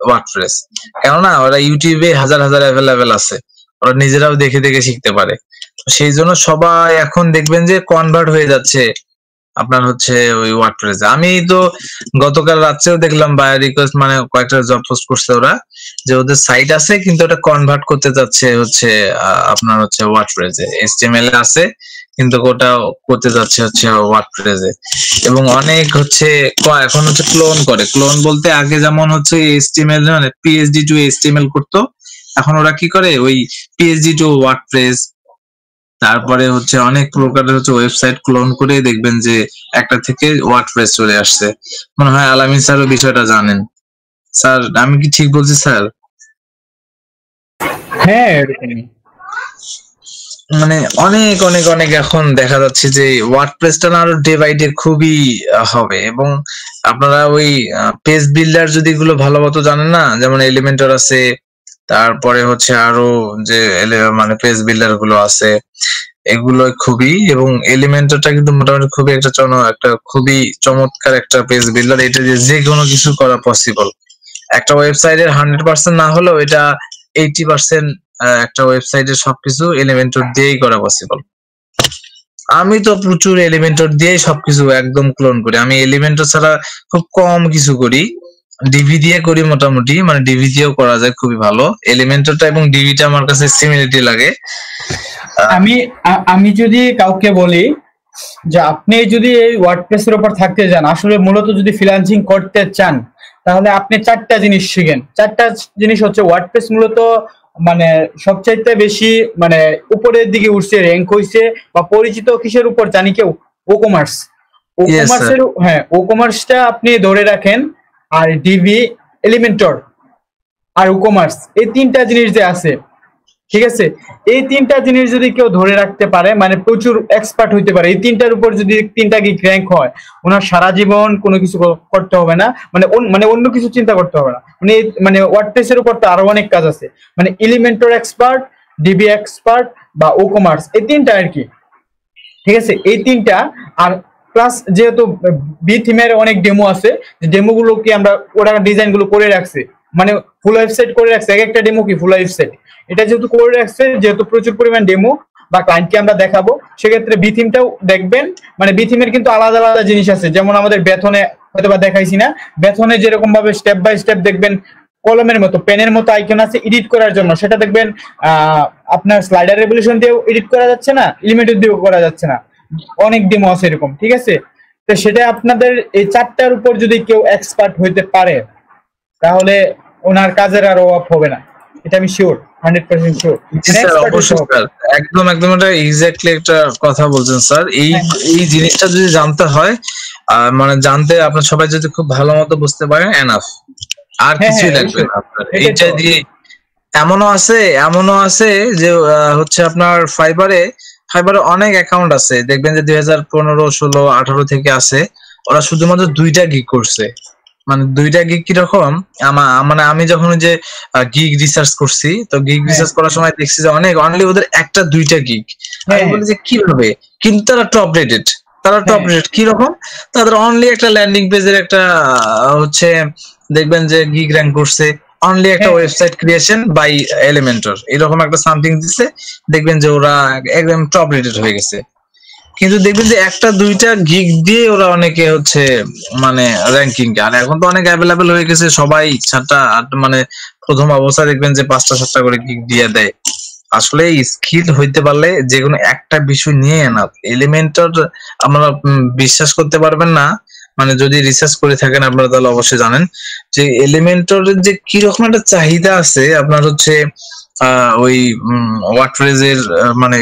ওয়ার্ডপ্রেস, কেননা ওরা ইউটিউবে হাজার হাজার অ্যাভেলেবেল আছে, ওরা নিজেরাও দেখে দেখে শিখতে পারে। সেই জন্য সবাই এখন দেখবেন যে কনভার্ট হয়ে যাচ্ছে আপনার হচ্ছে ওই ওয়ার্ডপ্রেসে। আমি তো গতকাল রাত্রেও দেখলাম বায়ার রিকোয়েস্ট, মানে কয়েকটা জব পোস্ট করছে ওরা, যে ওদের সাইট আছে কিন্তু ওটা কনভার্ট করতে যাচ্ছে হচ্ছে আপনার হচ্ছে ওয়ার্ডপ্রেসে, HTML আছে কিন্তু ওটা করতে যাচ্ছে হচ্ছে ওয়ার্ডপ্রেসে। এবং অনেক হচ্ছে এখন হচ্ছে ক্লোন বলতে আগে যেমন হচ্ছে HTML মানে PhD টু HTML করতো, এখন ওরা কি করে ওই PhD টু ওয়ার্ডপ্রেস, তারপরে হচ্ছে অনেক প্রকারের হচ্ছে ওয়েবসাইট ক্লোন করে দেখবেন যে একটা থেকে ওয়ার্ডপ্রেস চলে আসছে। মনে হয় আলামিন স্যারও বিষয়টা জানেন। স্যার আমি কি ঠিক বলছি স্যার? হ্যাঁ এরকমই, মানে অনেক অনেক অনেক এখন দেখা যাচ্ছে যে ওয়ার্ডপ্রেসটা না আরো ডে বাই ডে খুবই হবে। এবং আপনারা ওই পেজ বিল্ডার যদি এগুলো ভালো মতো জানেন না, যেমন এলিমেন্টর আছে, তারপরে হচ্ছে আরো যে মানে পেজ বিল্ডার গুলো আছে, এগুলো খুবই, এবং এলিমেন্টরটা কিন্তু মোটামুটি খুবই একটা খুবই চমৎকার একটা পেজ বিল্ডার। এটা দিয়ে যে কোনো কিছু করা পসিবল। একটা ওয়েবসাইটের 100% না হলেও এটা 80% একটা ওয়েবসাইটের সবকিছু এলিমেন্টর দিয়েই করা পসিবল। আমি তো প্রচুর এলিমেন্টর দিয়েই সবকিছু একদম ক্লোন করি। আমি এলিমেন্টর ছাড়া খুব কম কিছু করি, ডিভি দিয়ে করি মোটামুটি, মানে ডিভি দিয়েও করা যায় খুবই ভালো। এলিমেন্টরটা এবং ডিভিটা আমার কাছে সিমিলারিটি লাগে। আমি যদি কাউকে বলি যে আপনি যদি এই ওয়ার্ডপ্রেস এর উপর থাকতে যান, আসলে মূলত যদি ফ্রিল্যান্সিং করতে চান, তাহলে আপনি 4টা জিনিস শিখেন। 4টা জিনিস হচ্ছে ওয়ার্ডপ্রেস মূলত মানে সবচাইতে বেশি মানে উপরের দিকে উঠছে, র্যাঙ্ক হইছে বা পরিচিত কিসের উপর জানি কেউ? ও কমার্স। ও Yes, কমার্সের, হ্যাঁ ও কমার্সটা আপনি ধরে রাখেন, আর ডিবি, এলিমেন্টর আর ও কমার্স, এই তিনটা জিনিস যে আছে, ঠিক আছে, এই তিনটা জিনিস যদি কেউ ধরে রাখতে পারে মানে প্রচুর এক্সপার্ট হইতে পারে। এই তিনটার উপর যদি তিনটা গিগ র্যাঙ্ক হয়, ওনার সারা জীবন কোনো কিছু করতে হবে না, মানে অন্য কিছু চিন্তা করতে হবে না। মানে ওয়ার্ডপ্রেসের উপর তো আরো অনেক কাজ আছে, মানে এলিমেন্টর এক্সপার্ট, ডিবি এক্সপার্ট বা ও কমার্স, এই তিনটা আর কি, ঠিক আছে, এই তিনটা। আর প্লাস যেহেতু বি থিমের অনেক ডেমো আছে, যে ডেমো গুলোকে আমরা ওরা ডিজাইন গুলো করে রাখছে, মানে ফুল ওয়েবসাইট করে রাখছে, এক একটা ডেমো কি ফুল ওয়েবসাইট, এটা যেহেতু করে রাখছে, যেহেতু প্রচুর পরিমাণ ডেমো বা ক্লায়েন্টকে আমরা দেখাবো, সেক্ষেত্রে বি থিমটাও দেখবেন। মানে বি থিমের কিন্তু আলাদা আলাদা জিনিস আছে, যেমন আমাদের বেথনে হয়তো বা দেখাইছি না, বেথনে যেরকম ভাবে স্টেপ বাই স্টেপ দেখবেন কলমের মতো, পেনের মতো আইকন আছে এডিট করার জন্য, সেটা দেখবেন আপনার স্লাইডার রেভলিউশন দিয়েও এডিট করা যাচ্ছে না, এলিমেন্টর দিয়েও করা যাচ্ছে না, অনেক ডেমো আছে এরকম, ঠিক আছে। তো সেটা আপনাদের এই চারটার উপর যদি কেউ এক্সপার্ট হইতে পারে, তাহলে ওনার কাজের আর অভাব হবে না, এটা আমি শিওর, 100% শিওর। একদম একদম এটা এক্স্যাক্টলি একটা কথা বলছেন স্যার। এই জিনিসটা যদি জানতে হয়, মানে জানতে আপনার সবাই যদি খুব ভালো মতো বুঝতে পারেন, এনাফ, আর কিছুই লাগবে না আপনার। এইটা দিয়ে এমনও আছে যে হচ্ছে আপনার ফাইবারে অনেক অ্যাকাউন্ট আছে, দেখবেন যে 2015, 16, 18 থেকে আছে, ওরা শুধুমাত্র 2টা গিগ করছে। মানে 2টা গিগ কিরকম, মানে আমি যখন যে গিগ রিসার্চ করছি, তো গিগ রিসার্চ করার সময় দেখছি যে অনেক অনলি ওদের 1-2টা গিগ। আমি বলি যে কিভাবে, কিন্তু তারা টপ রেটেড কিরকম, তাদের অনলি একটা ল্যান্ডিং পেজের একটা হচ্ছে দেখবেন যে গিগ র্যাঙ্ক করছে, অনলি একটা ওয়েবসাইট ক্রিয়েশন বাই এলিমেন্টর, এরকম একটা সামথিং দিচ্ছে, দেখবেন যে ওরা একদম টপ রেটেড হয়ে গেছে। কিন্তু দেখবেন যে 1-2টা গিগ দিয়ে ওরা অনেকে হচ্ছে মানে র্যাঙ্কিং, আর এখন তো অনেক অ্যাভেলেবেল হয়ে গেছে, সবাই 7টা মানে প্রথম অবস্থায় দেখবেন যে 5টা-7টা করে গিগ দিয়ে দেয়। আসলে স্কিল হইতে পারলে যে কোনো একটা বিষয় নিয়ে না, এলিমেন্টর আমরা বিশ্বাস করতে পারবেন না, মানে যদি রিসার্চ করে থাকেন আপনারা তাহলে অবশ্যই জানেন যে এলিমেন্টরের যে কিরকম একটা চাহিদা আছে। আপনার হচ্ছে ওই ওয়ার্ডপ্রেসের মানে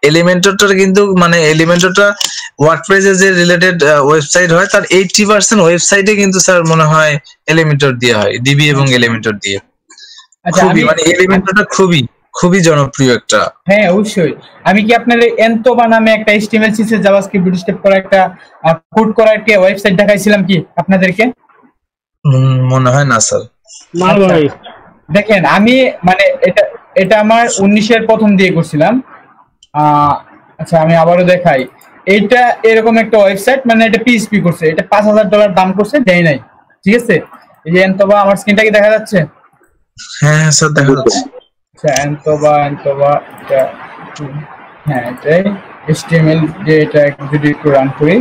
এলিমেন্টরটা কিন্তু মানে এলিমেন্টরটা ওয়ার্ডপ্রেসের যে রিলেটেড ওয়েবসাইট হয় তার 80% ওয়েবসাইটে কিন্তু স্যার মনে হয় এলিমেন্টর দিয়ে হয়, ডিবি এবং এলিমেন্টর দিয়ে। মানে এলিমেন্টরটা খুবই জনপ্রিয় একটা। হ্যাঁ অবশ্যই। আমি কি আপনার এনতোবা নামে একটা HTML CSS জাভাস্ক্রিপ্ট বুটস্ট্র্যাপ করা একটা কোড করা একটা ওয়েবসাইট দেখাইছিলাম কি আপনাদেরকে? মনে হয় না স্যার। না ভাই, দেখেন আমি মানে এটা আমার 19-এর প্রথম দিয়ে করছিলাম। আচ্ছা আমি আবারও দেখাই, এইটা এরকম একটা ওয়েবসাইট, মানে এটা PHP করছে, এটা $5000 দাম করছে, দেয় নাই, ঠিক আছে। এই যে এনতোবা, আমার স্ক্রিনটা কি দেখা যাচ্ছে? হ্যাঁ স্যার দেখা যাচ্ছে। আচ্ছা এনতোবা এটা, হ্যাঁ এটাই HTML যে এটা যদি একটু রান করি,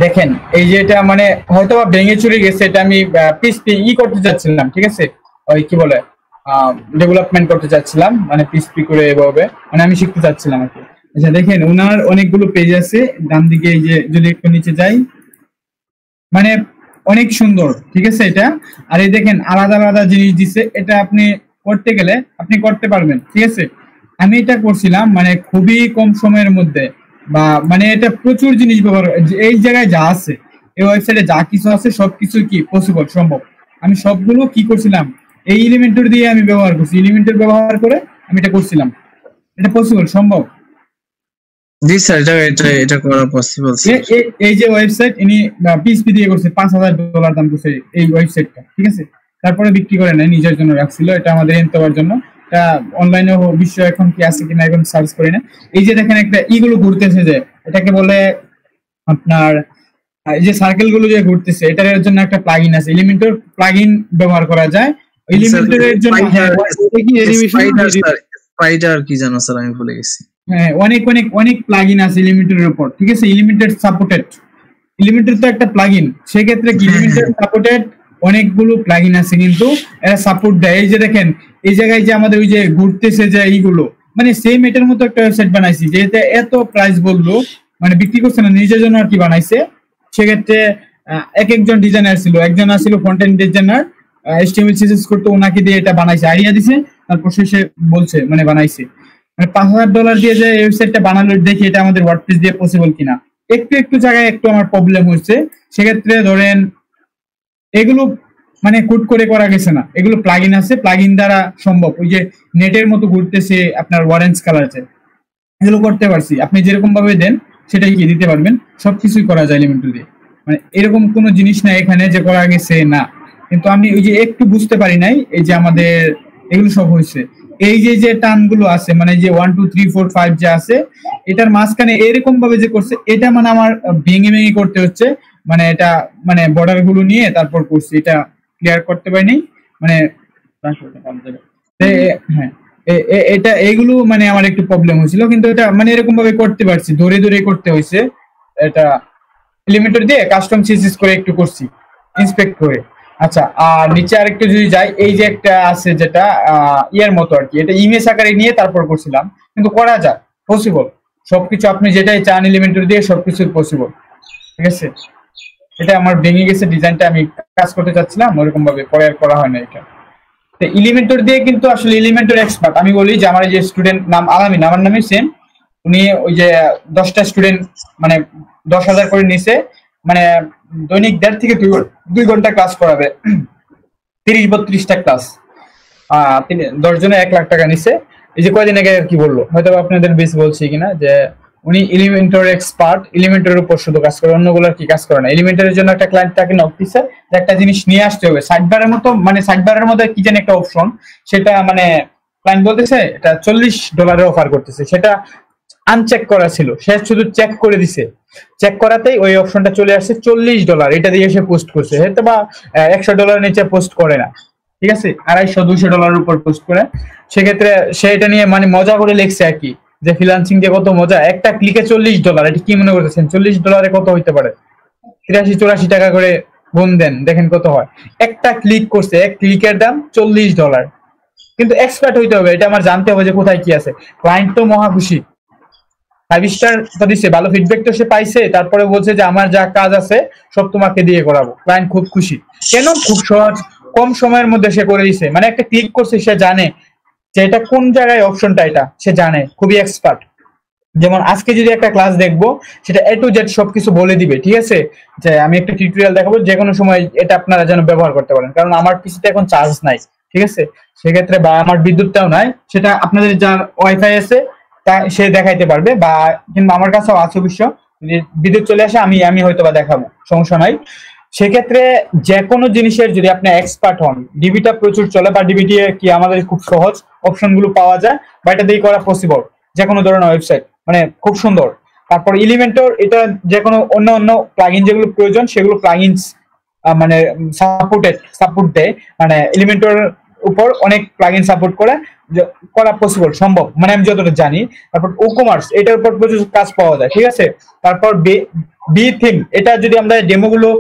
দেখেন এই যে এটা মানে হয়তো বা ভেঙে চুরি গেছে, এটা আমি PHP করতে চাচ্ছিলাম, ঠিক আছে, ওই কি বলে ডেভেলপমেন্ট করতে চাচ্ছিলাম, মানে PHP করে এভাবে মানে আমি শিখতে চাচ্ছিলাম আর কি। আচ্ছা দেখেন ওনার অনেকগুলো পেজ আছে, ডান দিকে এই যে যদি একটু নিচে যাই, মানে অনেক সুন্দর, ঠিক আছে এটা। আর এই দেখেন আলাদা আলাদা জিনিস দিছে, এটা আপনি করতে গেলে আপনি করতে পারবেন, ঠিক আছে। আমি এটা করছিলাম মানে খুবই কম সময়ের মধ্যে, বা মানে এটা প্রচুর জিনিস ব্যবহার, এই জায়গায় যা আছে এই ওয়েবসাইটে যা কিছু আছে সবকিছু কি পসিবল, সম্ভব। আমি সবগুলো কি করছিলাম, এই এলিমেন্টর দিয়ে আমি ব্যবহার করছি, এলিমেন্টর ব্যবহার করে আমি এটা করছিলাম, এটা পসিবল, সম্ভব। জি স্যার, এটা করা পসিবল। এই যে ওয়েবসাইট ইনি PHP দিয়ে করছে, $5000 দাম করছে এই ওয়েবসাইটটা, ঠিক আছে। তারপরে বিক্রি করে নাই, নিজের জন্য রাখছিল, এটা আমাদের এনতোবার জন্য। এটা অনলাইনে বিশ্ব এখন কি আছে কিনা এখন সার্চ করি না। এই যে দেখেন একটা ইগুলো ঘুরতেছে, যে এটাকে বলে আপনার এই যে সার্কেল গুলো যে ঘুরতেছে, এটার জন্য একটা প্লাগইন আছে, এলিমেন্টর প্লাগইন ব্যবহার করা যায় এলিমেন্টরের জন্য। স্পাইডার কি জানো স্যার, আমি ভুলে গেছি। হ্যাঁ অনেক প্লাগইন আছে এলিমেন্টরের উপর, ঠিক আছে। এলিমেন্টর সাপোর্টেড, এলিমেন্টর তো একটা প্লাগইন, সেক্ষেত্রে এলিমেন্টর সাপোর্টেড অনেকগুলো প্লাগইন আছে, কিন্তু এরা সাপোর্ট দেয়। এই যে দেখেন এই জায়গায় যে আমাদের ওই যে ঘুরতেছে যে এইগুলো, মানে সেম এটার মতো একটা ওয়েবসাইট বানাইছি, যেটা এত প্রাইস বললো, মানে বিক্রি করছে না, নিজের জন্য আর কি বানাইছে। সেক্ষেত্রে এক একজন ডিজাইনার ছিল, একজন ছিল front end designer, HTML CSS করতে ওনাকে দিয়ে এটা বানাইছে, আইডিয়া দিছে, তারপর সে বলছে মানে বানাইছে। মানে $5,000 দিয়ে যে ওয়েবসাইটটা বানালো, দেখি এটা আমাদের ওয়ার্ডপ্রেস দিয়ে পসিবল কিনা। একটু জায়গায় একটু আমার প্রবলেম হচ্ছে, সেক্ষেত্রে ধরেন এগুলো মানে কোড করে করা গেছে না, এগুলো প্লাগইন আছে, প্লাগইন দ্বারা সম্ভব। ওই যে নেটের মতো ঘুরতেছে আপনার অরেঞ্জ কালারে, এগুলো করতে পারছি। আপনি যেরকম ভাবে দেন সেটাই কি দিতে পারবেন, সবকিছুই করা যায় এলিমেন্টর দিয়ে। মানে এরকম কোনো জিনিস না এখানে যে করা গেছে না, কিন্তু আমি ওই যে একটু বুঝতে পারি নাই, এই যে আমাদের এগুলো সব হয়েছে, এই যে টার্মগুলো আছে, মানে যে 1 2 3 4 5 যে আছে, এটার মাঝখানে এরকম ভাবে যে করছে, এটা মানে আমার ভেঙে করতে হচ্ছে। মানে এটা মানে বর্ডার গুলো নিয়ে তারপর করছি, এটা ক্লিয়ার করতে পারিনি। মানে হ্যাঁ, এটা এইগুলো মানে আমার একটু প্রবলেম হয়েছিল, কিন্তু এটা মানে এরকম ভাবে করতে পারছি, ধরে করতে হয়েছে। এটা এলিমেন্টর দিয়ে কাস্টম সিএসএস করে একটু করছি, ইন্সপেক্ট করে। আচ্ছা, আর নিচে আরেকটু যদি যাই, এই যে একটা আছে যেটা ইয়ার মতো আর কি, এটা ইমেজ আকারে নিয়ে তারপর করছিলাম, কিন্তু করা যায়, পসিবল। সবকিছু আপনি যেটাই চান এলিমেন্টর দিয়ে সবকিছু পসিবল, ঠিক আছে। এটা আমার ভেঙে গেছে ডিজাইনটা, আমি কাজ করতে চাচ্ছিলাম ওরকম ভাবে, পরে আর করা হয় না এটা। তো এলিমেন্টর দিয়ে কিন্তু আসলে এলিমেন্টর এক্সপার্ট। আমি বলি যে আমার যে স্টুডেন্ট নাম আলামিন, আমার নামই সেম, উনি ওই যে 10টা স্টুডেন্ট মানে 10,000 করে নিছে, মানে দৈনিক 1.5 থেকে 2 ঘন্টা ক্লাস করাবে, 30-32টা ক্লাস, 10 জনে 1 লাখ টাকা নিছে। এই যে কয়দিন আগে কি বললো, হয়তো আপনাদের বেশ বলছি কিনা, যে উনি এলিমেন্টর এক্সপার্ট, এলিমেন্টরের উপর শুধু কাজ করে, অন্যগুলোর কি কাজ করে না। এলিমেন্টরের জন্য একটা ক্লায়েন্ট তাকে নক দিছে, একটা জিনিস নিয়ে আসতে হবে সাইডবারের মতো, মানে সাইডবারের মধ্যে কি জানি একটা অপশন, সেটা মানে ক্লায়েন্ট বলতেছে এটা $40 অফার করতেছে, সেটা আনচেক করা ছিল, সে শুধু চেক করে দিছে, চেক করাতেই ওই অপশনটা চলে আসছে $40, এটা দিয়ে সে পোস্ট করছে, হয়তো বা $100 নিচে পোস্ট করে না, ঠিক আছে, $250-200 উপর পোস্ট করে। সেক্ষেত্রে সে এটা নিয়ে মানে মজা করে লিখছে আর কি, যে ফ্রিল্যান্সিং দিয়ে কত মজা, একটা ক্লিকে $40, এটা কি মনে করতেছেন $40 কত হইতে পারে? 83-84 টাকা করে গুণ দেন, দেখেন কত হয়। একটা ক্লিক করছে, এক ক্লিকের দাম $40, কিন্তু এক্সপার্ট হইতে হবে, এটা আমার জানতে হবে যে কোথায় কি আছে। ক্লায়েন্ট তো মহা খুশি, 5 স্টার তো দিচ্ছে, ভালো ফিডব্যাক তো সে পাইছে, তারপরে বলছে যে আমার যা কাজ আছে সব তোমাকে দিয়ে করাবো। ক্লায়েন্ট খুব খুশি, কেন? খুব সহজ, কম সময়ের মধ্যে সে করে দিছে, মানে একটা ক্লিক করছে, সে জানে যে এটা কোন জায়গায় অপশনটা, এটা সে জানে, খুবই এক্সপার্ট। যেমন আজকে যদি একটা ক্লাস দেখবো, সেটা A to Z সবকিছু বলে দিবে, ঠিক আছে। যে আমি একটা টিউটোরিয়াল দেখাবো, যে কোনো সময় এটা আপনারা যেন ব্যবহার করতে পারেন, কারণ আমার পিসিতে এখন চার্জ নাই, ঠিক আছে, সেক্ষেত্রে বা আমার বিদ্যুৎটাও নাই, সেটা আপনাদের যার ওয়াইফাই আছে তা সে দেখাইতে পারবে, বা কিংবা আমার কাছেও আছে অবশ্য, যদি বিদ্যুৎ চলে আসে আমি হয়তো বা দেখাবো, সমস্যা নাই। সেক্ষেত্রে যে কোনো জিনিসের যদি আপনি এক্সপার্ট হন, ডিবিটা প্রচুর চলে, বা ডিবিটি কি আমাদের খুব সহজ অপশনগুলো পাওয়া যায়, বা এটা দিয়ে করা পসিবল, যে কোনো ধরনের ওয়েবসাইট, মানে খুব সুন্দর। তারপর এলিমেন্টর, এটা যে কোনো অন্য প্লাগইন যেগুলো প্রয়োজন, সেগুলো প্লাগইনস মানে সাপোর্ট দেয়, মানে এলিমেন্টর উপর অনেক প্লাগইন সাপোর্ট করে, করা পসিবল, সম্ভব, মানে আমি যতটা জানি। তারপর ও-কমার্স, এটার উপর প্রচুর কাজ পাওয়া যায়, ঠিক আছে। তারপর বি থিম, এটা যদি আমরা ডেমোগুলো,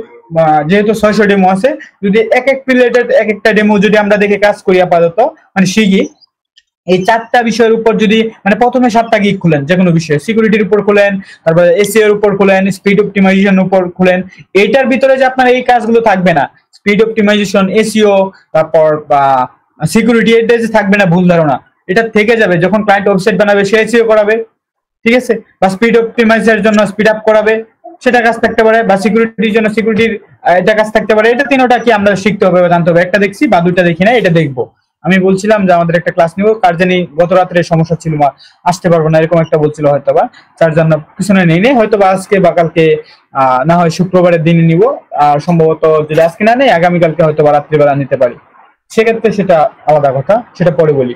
যেহেতু 600 ডেমো আছে, যদি এক রিলেটেড এক একটা ডেমো যদি আমরা দেখে কাজ করি আপাতত, মানে শিখি, এই 4টা বিষয়ের উপর যদি, মানে প্রথমে 7টা গিগ খুলেন, যে কোনো বিষয়ে, সিকিউরিটির উপর খুলেন, তারপর এসইও এর উপর খুলেন, স্পিড অপটিমাইজেশন উপর খুলেন, এটার ভিতরে যে আপনার এই কাজগুলো থাকবে না, স্পিড অপটিমাইজেশন, এসইও, তারপর বা সিকিউরিটি, এটা যে থাকবে না ভুল ধারণা, এটা থেকে যাবে যখন ক্লায়েন্ট ওয়েবসাইট বানাবে, সে এসইও করাবে, ঠিক আছে, বা স্পিড অপটিমাইজের জন্য স্পিড আপ করাবে, সেটা কাজ থাকতে পারে, বা সিকিউরিটির জন্য সিকিউরিটির এটা কাজ থাকতে পারে। এটা 3টা কি আমরা শিখতে হবে, জানতে হবে, একটা দেখছি বা 2টা দেখি না, এটা দেখবো। আমি বলছিলাম যে আমাদের একটা ক্লাস নিব, কার জানি গত রাত্রে সমস্যা ছিল, আসতে পারবো না এরকম একটা বলছিল, হয়তো বা তার জন্য পিছনে নেই, হয়তো বা আজকে বা কালকে, না হয় শুক্রবারের দিনে নিব, আর সম্ভবত যদি আজকে না নেই, আগামীকালকে হয়তো বা রাত্রিবেলা নিতে পারি, সেক্ষেত্রে সেটা আলাদা কথা, সেটা পরে বলি।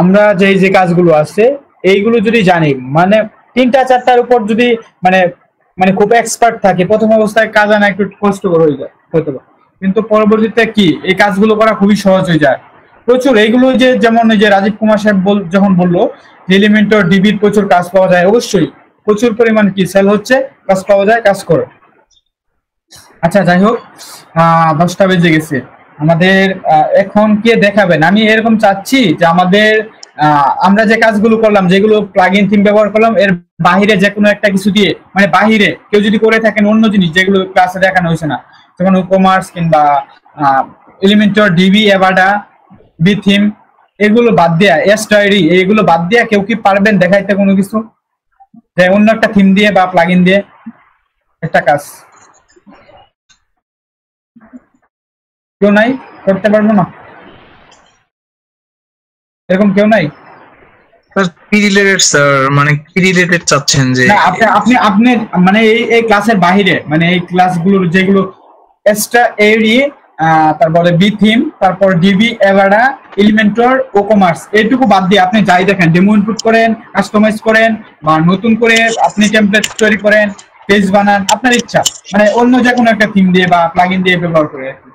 আমরা যে কাজগুলো আছে এইগুলো যদি জানি, মানে 3টা-4টার উপর যদি মানে খুব এক্সপার্ট থাকে, প্রথম অবস্থায় কাজ আনা একটু কষ্টকর হয়ে যায় হয়তো, কিন্তু পরবর্তীতে কি এই কাজগুলো করা খুবই সহজ হয়ে যায় প্রচুর। এইগুলো যে যেমন এই যে রাজীব কুমার সাহেব যখন বললো যে এলিমেন্টর ডিবির প্রচুর কাজ পাওয়া যায়, অবশ্যই প্রচুর পরিমাণ কি সেল হচ্ছে, কাজ পাওয়া যায়, কাজ করে। আচ্ছা, যাই হোক, 10টা বেজে গেছে আমাদের, এখন কি দেখাবেন? আমি এরকম চাচ্ছি যে আমাদের আমরা যে কাজগুলো করলাম, যেগুলো প্লাগইন থিম ব্যবহার করলাম, এর বাহিরে যে কোনো একটা কিছু দিয়ে, মানে বাহিরে কেউ যদি করে থাকেন অন্য জিনিস যেগুলো ক্লাসে দেখানো হয়েছে না, যেমন ই-কমার্স কিংবা এলিমেন্টর, ডিবি, এভাডা, বি থিম, এগুলো বাদ দিয়া এসটাইরি, এগুলো বাদ দিয়া কেউ কি পারবেন দেখাইতে কোনো কিছু, যে অন্য একটা থিম দিয়ে বা প্লাগইন দিয়ে একটা কাজ? কেউ নাই? করতে পারবো না এরকম কেউ নাই? স্যার কি রিলেটেড স্যার, মানে কি রিলেটেড চাচ্ছেন যে? না, আপনি আপনি আপনি মানে এই ক্লাসের বাহিরে, মানে এই ক্লাসগুলোর যেগুলো এক্সট্রা এরি, তারপরে বি থিম, তারপর ডিবি, এভাডা, এলিমেন্টর, ও কমার্স, এইটুকু বাদ দিয়ে আপনি যাই দেখেন, ডেমো ইনপুট করেন, কাস্টমাইজ করেন, বা নতুন করে আপনি টেমপ্লেট তৈরি করেন, পেজ বানান, আপনার ইচ্ছা, মানে অন্য যে কোনো একটা থিম দিয়ে বা প্লাগইন দিয়ে ব্যবহার করে আর কি।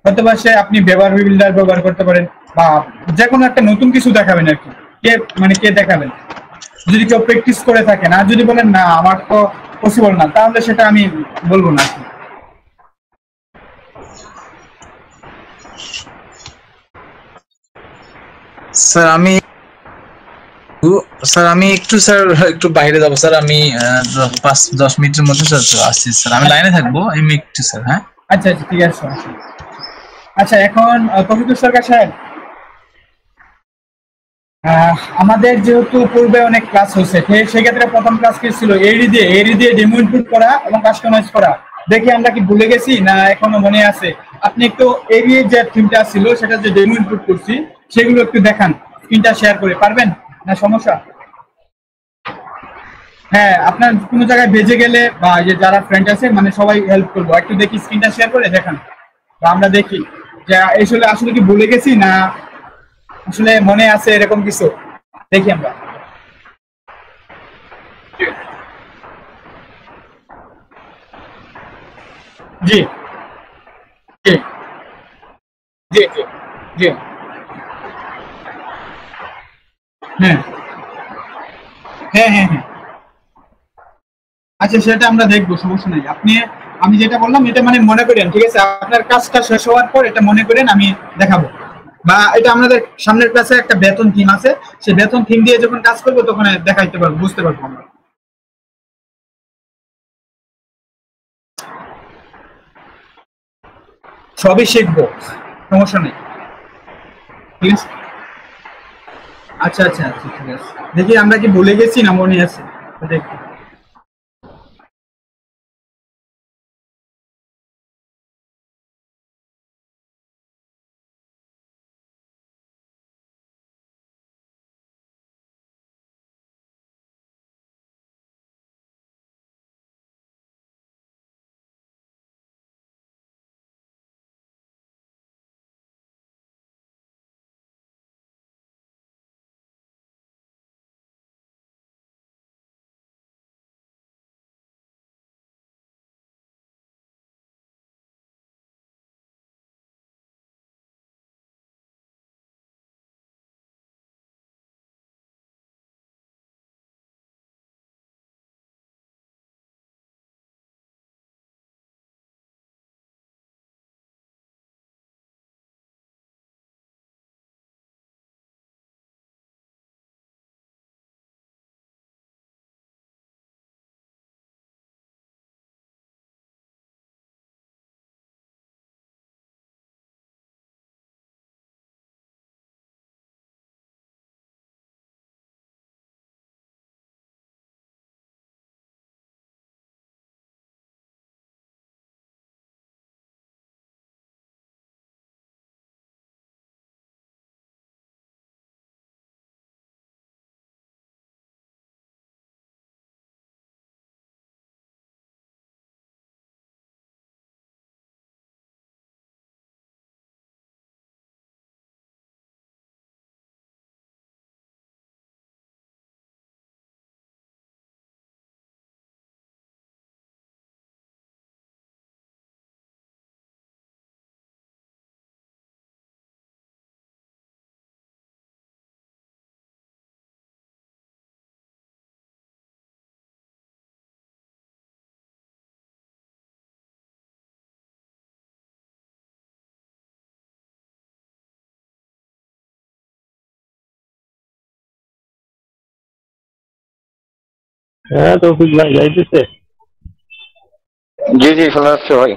হয়তো বা সে আপনি ব্যবহার বিল্ডার ব্যবহার করতে পারেন, বা যে কোনো একটা নতুন কিছু দেখাবেন আর কি। কে দেখাবেন? যদি কেউ প্র্যাকটিস করে থাকেন, আর যদি বলেন না আমার তো পসিবল না, তাহলে সেটা আমি বলবো না। স্যার আমি একটু বাইরে যাবো স্যার, আমি 5-10 মিনিটের মধ্যে স্যার আসছি স্যার, আমি লাইনে থাকবো, আমি একটু স্যার। হ্যাঁ আচ্ছা আচ্ছা, ঠিক আছে। আচ্ছা, এখন তৌফিকুল সরকার সাহেব, আমাদের যেহেতু পূর্বে অনেক ক্লাস হয়েছে, সেক্ষেত্রে প্রথম ক্লাস কি ছিল? এরি দিয়ে ডেমো ইনপুট করা এবং কাস্টমাইজ করা। দেখি আমরা কি ভুলে গেছি না এখনো মনে আছে? আপনি একটু এরি যে থিমটা ছিল সেটা যে ডেমো ইনপুট করছি সেগুলো একটু দেখান, স্ক্রিনটা শেয়ার করে পারবেন না? সমস্যা? হ্যাঁ, আপনার কোনো জায়গায় বেজে গেলে বা যে যারা ফ্রেন্ড আছে মানে সবাই হেল্প করবো, একটু দেখি স্ক্রিনটা শেয়ার করে দেখান, বা আমরা দেখি যে আসলে আসলে কি ভুলে গেছি না আসলে মনে আছে, এরকম কিছু দেখি আমরা। জি জি জি জি জি। হ্যাঁ হ্যাঁ হ্যাঁ হ্যাঁ। আচ্ছা, সেটা আমরা দেখবো, সমস্যা নেই। আমি যেটা বললাম এটা মানে মনে করেন, ঠিক আছে? আপনার কাজটা শেষ হওয়ার পর এটা মনে করেন আমি দেখাবো, বা এটা আমাদের সামনের ক্লাসে একটা বেতন থিম আছে, সেই বেতন থিম দিয়ে যখন কাজ করবো তখন দেখাইতে পারবো, বুঝতে পারবো আমরা। সবই শিখবো, সমস্যা নেই, ঠিক আছে? আচ্ছা আচ্ছা আচ্ছা, ঠিক আছে। দেখি আমরা কি ভুলে গেছি না মনে আছে, দেখি। হ্যাঁ তৌফিক ভাই যাইতেছে। জি জি, শোনা যাচ্ছে ভাই।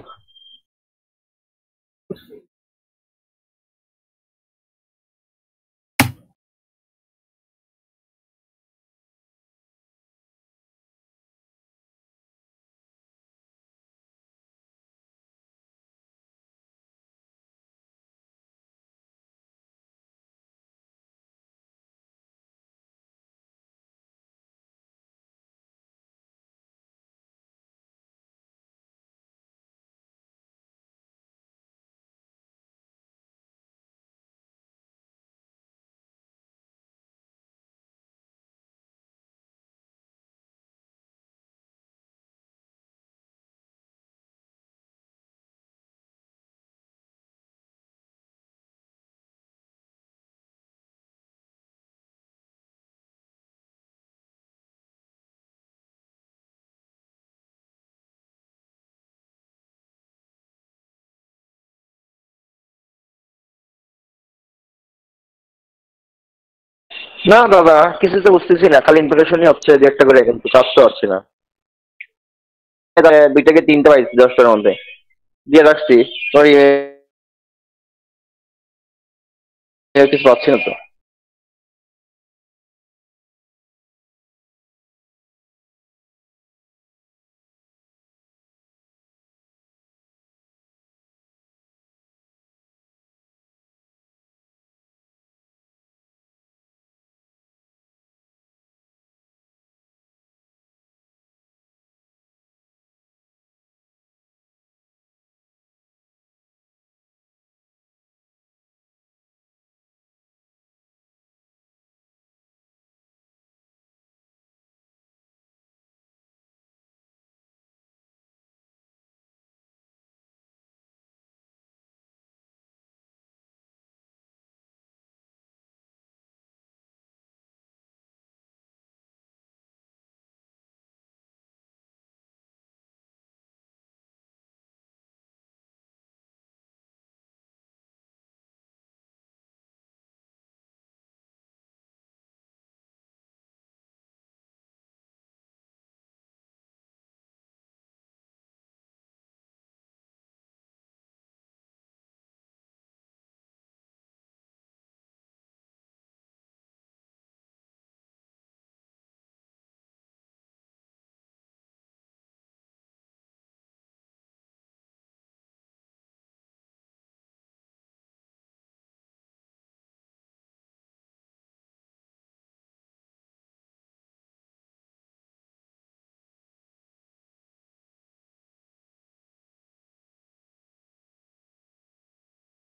না দাদা, কিছু তো বুঝতেছি না, খালি ইনফরমেশনই হচ্ছে যে একটা করে, কিন্তু কাজ তো হচ্ছে না। দুইটাকে তিনটা পাইছি 10টার মধ্যে দিয়ে রাখছি। সরি, কিছু পাচ্ছি না তো।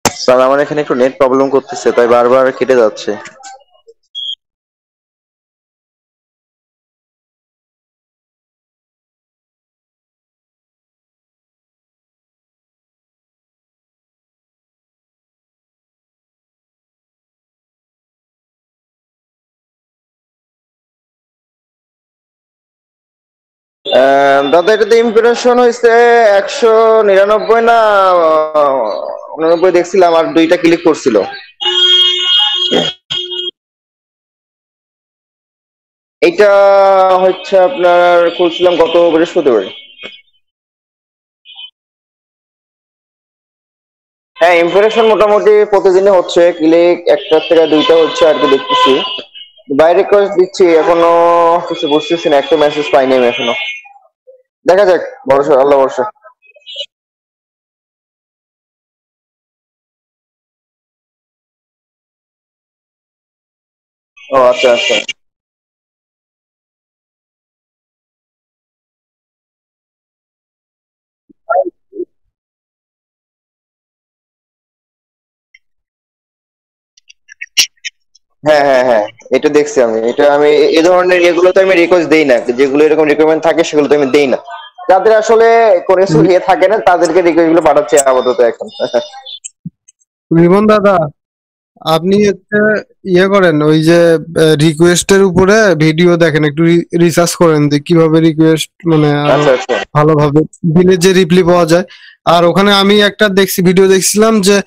স্যার, আমার এখানে একটু নেট প্রবলেম করতেছে, তাই বারবার কেটে যাচ্ছে। দাদা, এটাতে ইমপ্রেশন হয়েছে 199 না 89 দেখছিলাম, আর দুইটা ক্লিক করছিল। এটা হচ্ছে আপনার খুলছিলাম গত বৃহস্পতিবার। হ্যাঁ, ইমপ্রেশন মোটামুটি প্রতিদিনই হচ্ছে, ক্লিক একটা থেকে দুইটা হচ্ছে আর কি, দেখতেছি। বাইরে রিকোয়েস্ট দিচ্ছি, এখনো কিছু বুঝতেছি না, একটা মেসেজ পাইনি আমি এখনো। দেখা যাক, ভরসা আল্লাহ ভরসা। ও আচ্ছা আচ্ছা। হ্যাঁ হ্যাঁ হ্যাঁ, এটা দেখছি আমি। এই ধরনের এগুলো তো আমি রিকোয়েস্ট দেই না, যেগুলো এরকম রিকোয়ারমেন্ট থাকে সেগুলো তো আমি দেই না। যাদের আসলে কোনো কিছু ইয়ে থাকে না তাদেরকে রিকোয়েস্ট গুলো পাঠাচ্ছি আপাতত এখন। রিমন দাদা, আপনি হচ্ছে ইয়ে করেন, ওই যে রিকোয়েস্টের উপরে ভিডিও দেখেন, একটু রিসার্চ করেন যে কিভাবে রিকোয়েস্ট মানে আরো আচ্ছা আচ্ছা। ভালোভাবে দিলে যে রিপ্লাই পাওয়া যায়। আর ওখানে আমি একটা ভিডিও দেখছিলাম যে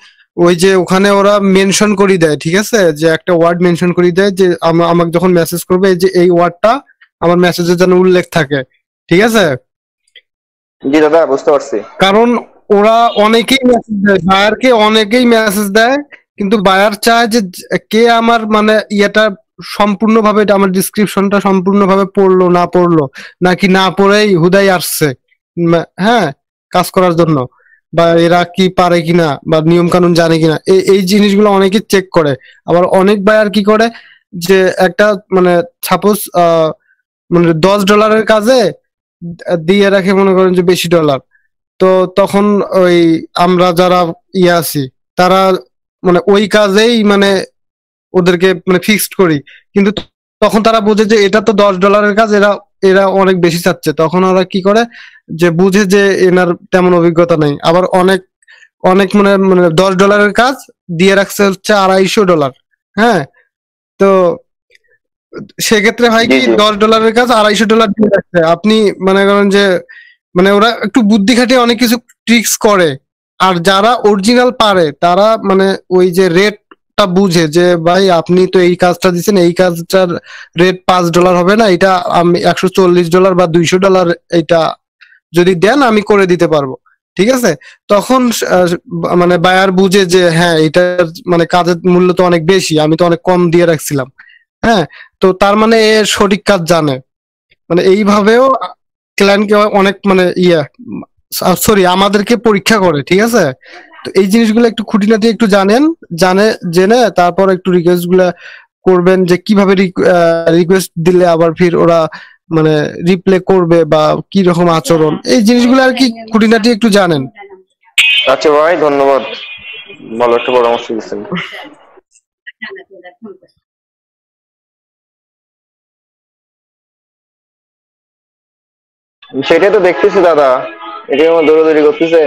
ওই যে ওখানে ওরা মেনশন করে দেয়, ঠিক আছে, যে একটা ওয়ার্ড মেনশন করে দেয় যে আমাকে যখন মেসেজ করবে এই যে এই ওয়ার্ডটা আমার মেসেজে যেন উল্লেখ থাকে, ঠিক আছে। জি দাদা, বুঝতে পারছি। কারণ ওরা অনেকেই মেসেজ দেয়, বায়ারকে অনেকেই মেসেজ দেয়, কিন্তু বায়ার চায় যে কে আমার মানে ইয়েটা সম্পূর্ণভাবে, আমার ডিসক্রিপশনটা সম্পূর্ণভাবে পড়লো না পড়লো, নাকি না পড়েই হুদাই আসছে হ্যাঁ কাজ করার জন্য, বা এরা কি পারে কিনা বা নিয়ম কানুন জানে কিনা, এই জিনিসগুলো অনেকে চেক করে। আবার অনেক বায়ার কি করে যে একটা মানে সাপোজ মানে $10 কাজে দিয়ে রাখে মনে করেন যে বেশি ডলার, তো তখন ওই আমরা যারা ইয়ে আছি তারা মানে ওই কাজেই মানে ওদেরকে মানে ফিক্সড করি, কিন্তু তখন তারা বুঝে যে এটা তো $10 কাজ, এরা এরা অনেক বেশি চাচ্ছে, তখন ওরা কি করে যে বুঝে যে এনার তেমন অভিজ্ঞতা নেই। আবার অনেক অনেক মানে মানে $10 কাজ দিয়ে রাখছে হচ্ছে $250। হ্যাঁ, তো সেক্ষেত্রে হয় জি কি, জি। $10 কাজ $250 দিয়ে রাখছে। আপনি মনে করেন যে মানে ওরা একটু বুদ্ধি খাটিয়ে অনেক কিছু ট্রিক্স করে। আর যারা অরিজিনাল পারে তারা মানে ওই যে রেট রেটটা বুঝে যে ভাই আপনি তো এই কাজটা দিচ্ছেন, এই কাজটার রেট $5 হবে না, এটা আমি $140 বা $200 এটা যদি দেন আমি করে দিতে পারবো, ঠিক আছে? তখন মানে বায়ার বুঝে যে হ্যাঁ এটা মানে কাজের মূল্য তো অনেক বেশি, আমি তো অনেক কম দিয়ে রাখছিলাম। হ্যাঁ, তো তার মানে এ সঠিক কাজ জানে। মানে এইভাবেও ক্লায়েন্টকে অনেক মানে সরি আমাদেরকে পরীক্ষা করে, ঠিক আছে? তো এই জিনিসগুলো একটু খুঁটিনাটি একটু জেনে তারপর একটু রিকোয়েস্ট গুলা করবেন যে কিভাবে রিকোয়েস্ট দিলে আবার ফির ওরা মানে রিপ্লে করবে বা কি রকম আচরণ, এই জিনিসগুলো আর কি খুঁটিনাটি একটু জানেন। আচ্ছা ভাই, ধন্যবাদ, ভালো একটা পরামর্শ দিচ্ছেন। সেটাই তো দেখতেছি দাদা, এটা আমার দৌড়াদৌড়ি করতেছে।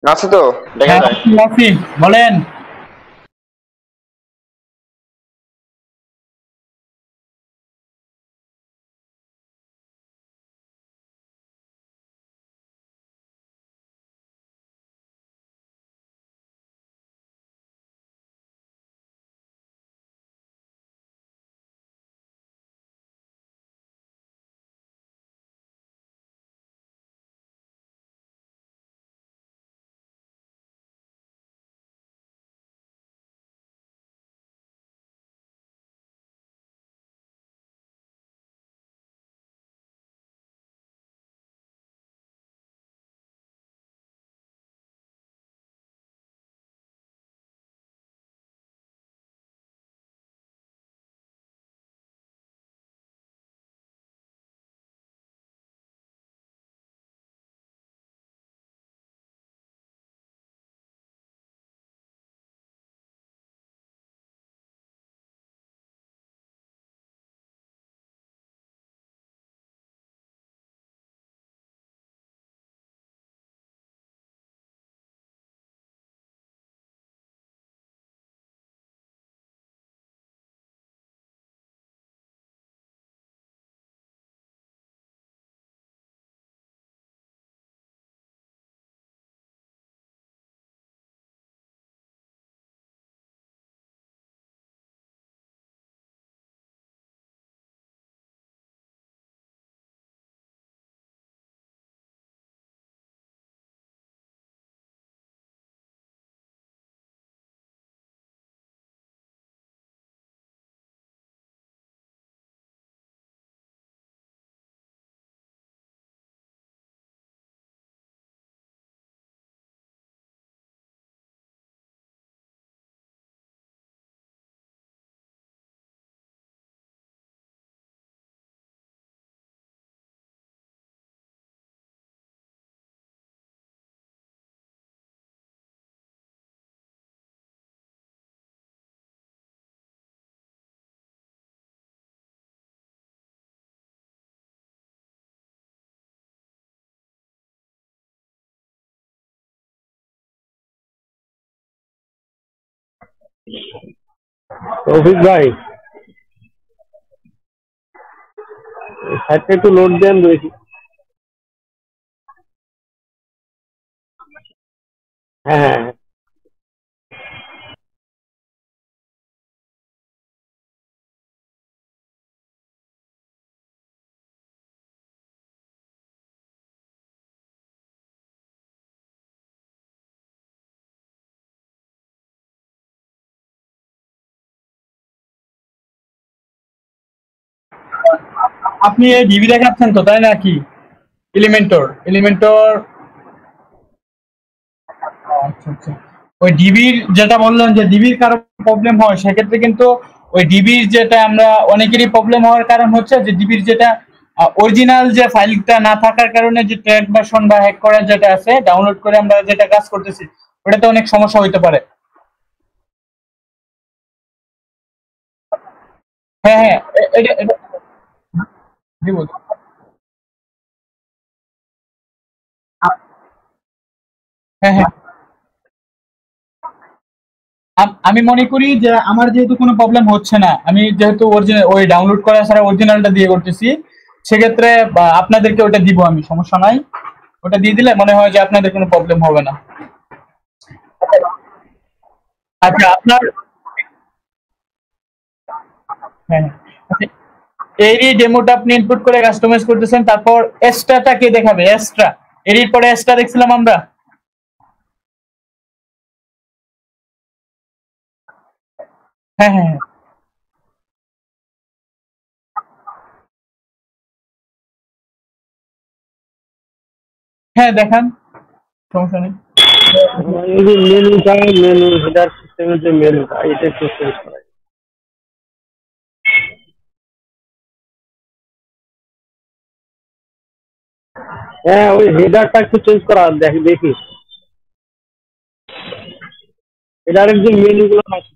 আছে তো, দেখা হ্যাঁ, যায়। আছি, বলেন। তৌফিক ভাই, সাইটটা একটু লোড দেন দেখি। হ্যাঁ হ্যাঁ হ্যাঁ। আপনি এই ডিবি দেখাচ্ছেন তো, তাই নাকি? এলিমেন্টর। আচ্ছা আচ্ছা। ওই ডিবির যেটা বললেন যে ডিবির কারো প্রবলেম হয়, সেক্ষেত্রে কিন্তু ওই ডিবির যেটা আমরা অনেকেরই প্রবলেম হওয়ার কারণ হচ্ছে যে ডিবির যেটা অরিজিনাল যে ফাইলটা না থাকার কারণে যে ট্র্যাক ভার্সন বা হ্যাক করার যেটা আছে, ডাউনলোড করে আমরা যেটা কাজ করতেছি, ওটাতে অনেক সমস্যা হইতে পারে। হ্যাঁ হ্যাঁ, এটা জি বলুন। হ্যাঁ হ্যাঁ, আমি মনে করি যে আমার যেহেতু কোনো প্রবলেম হচ্ছে না, আমি যেহেতু অরিজিনাল ওই ডাউনলোড করা ছাড়া অরিজিনালটা দিয়ে করতেছি, সেক্ষেত্রে আপনাদেরকে ওটা দিব, আমি সমস্যা নাই। ওটা দিয়ে দিলে মনে হয় যে আপনাদের কোনো প্রবলেম হবে না। আচ্ছা আপনার, হ্যাঁ হ্যাঁ। আচ্ছা, এরই ডেমোটা আপনি ইনপুট করে কাস্টমাইজ করতেছেন, তারপর এক্সট্রাটা কে দেখাবে? এক্সট্রা এরই পরে এক্সট্রা দেখছিলাম আমরা। হ্যাঁ হ্যাঁ হ্যাঁ হ্যাঁ, দেখান, সমস্যা নেই। এই যে মেনু হেডার সিস্টেমের যে মেনুটা এটা একটু চেঞ্জ করা। হ্যাঁ ওই হেডারটা একটু চেঞ্জ করা, দেখি হেডারের যে মেনু গুলো আছে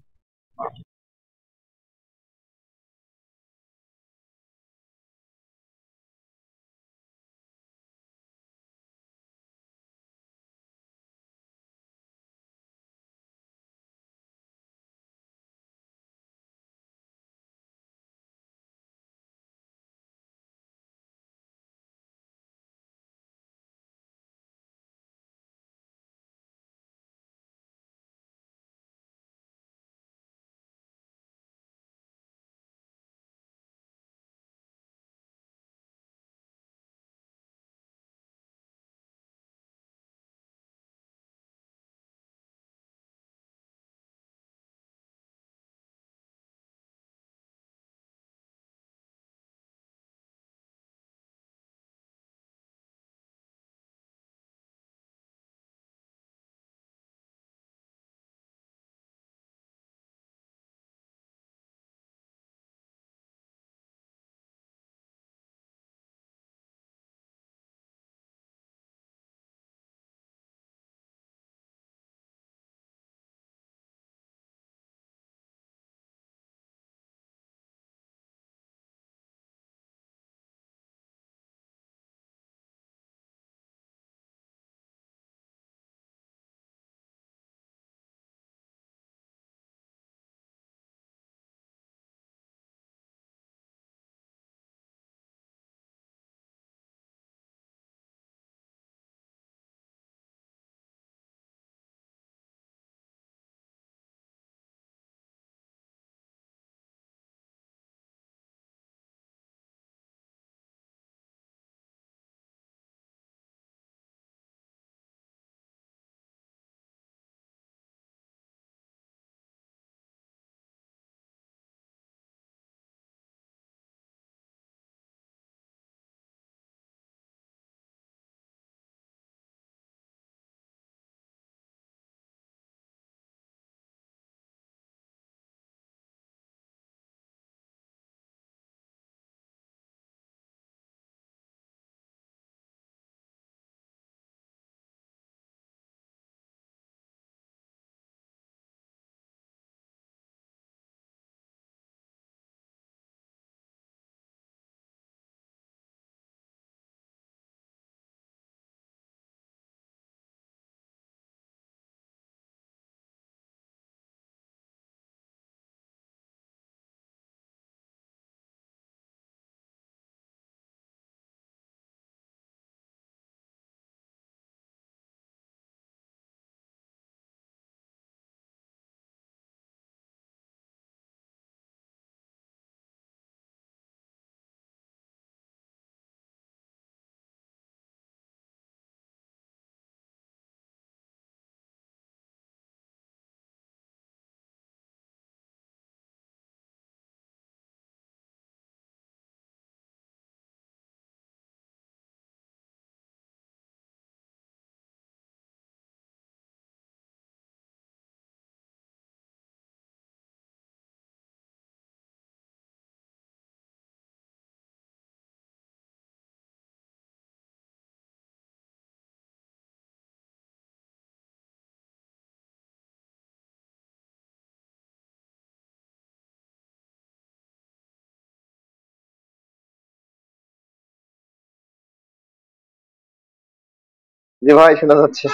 জি ভাই, শোনা যাচ্ছে।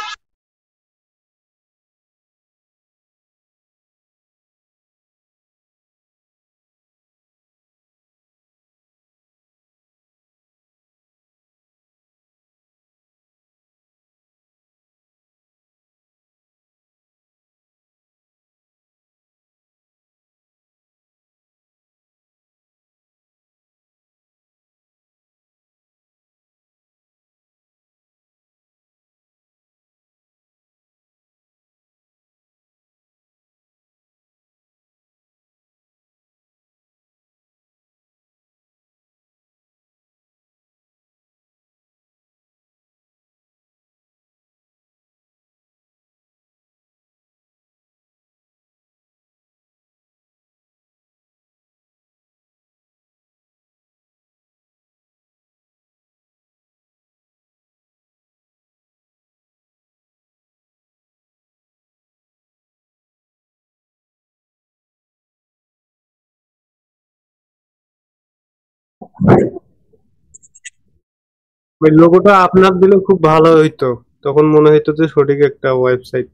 ওই লোগোটা আপনার দিলে খুব ভালো হইতো, তখন মনে হইতো যে সঠিক একটা ওয়েবসাইট।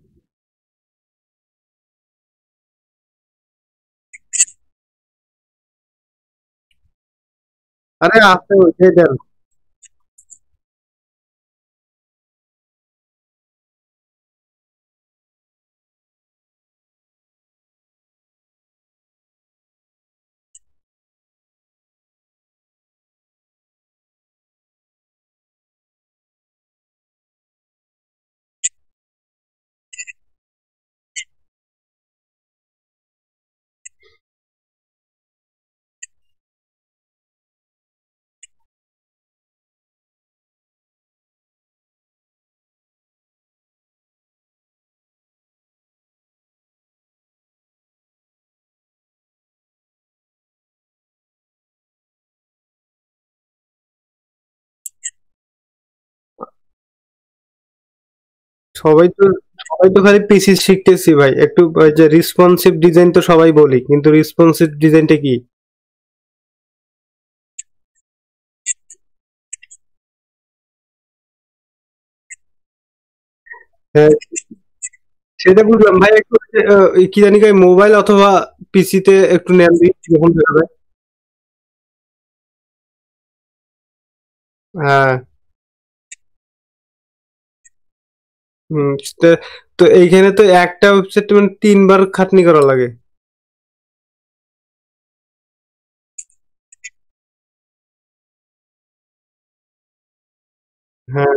আরে আছে, ওইটাই দেন। সবাই তো সবাই তো খালি পিসি শিখতেছি ভাই, একটু ওই যে রেসপন্সিভ ডিজাইন তো সবাই বলি, কিন্তু রেসপন্সিভ ডিজাইনটা কি? হ্যাঁ, সেটা বুঝলাম ভাই। একটু কি জানি কয়, মোবাইল অথবা পিসিতে একটু নেন দিই, যখন দেখা যায়। হ্যাঁ। হুম, তো তো এইখানে তো একটা ওয়েবসাইট মানে ৩ বার খাটনি করা লাগে। হ্যাঁ,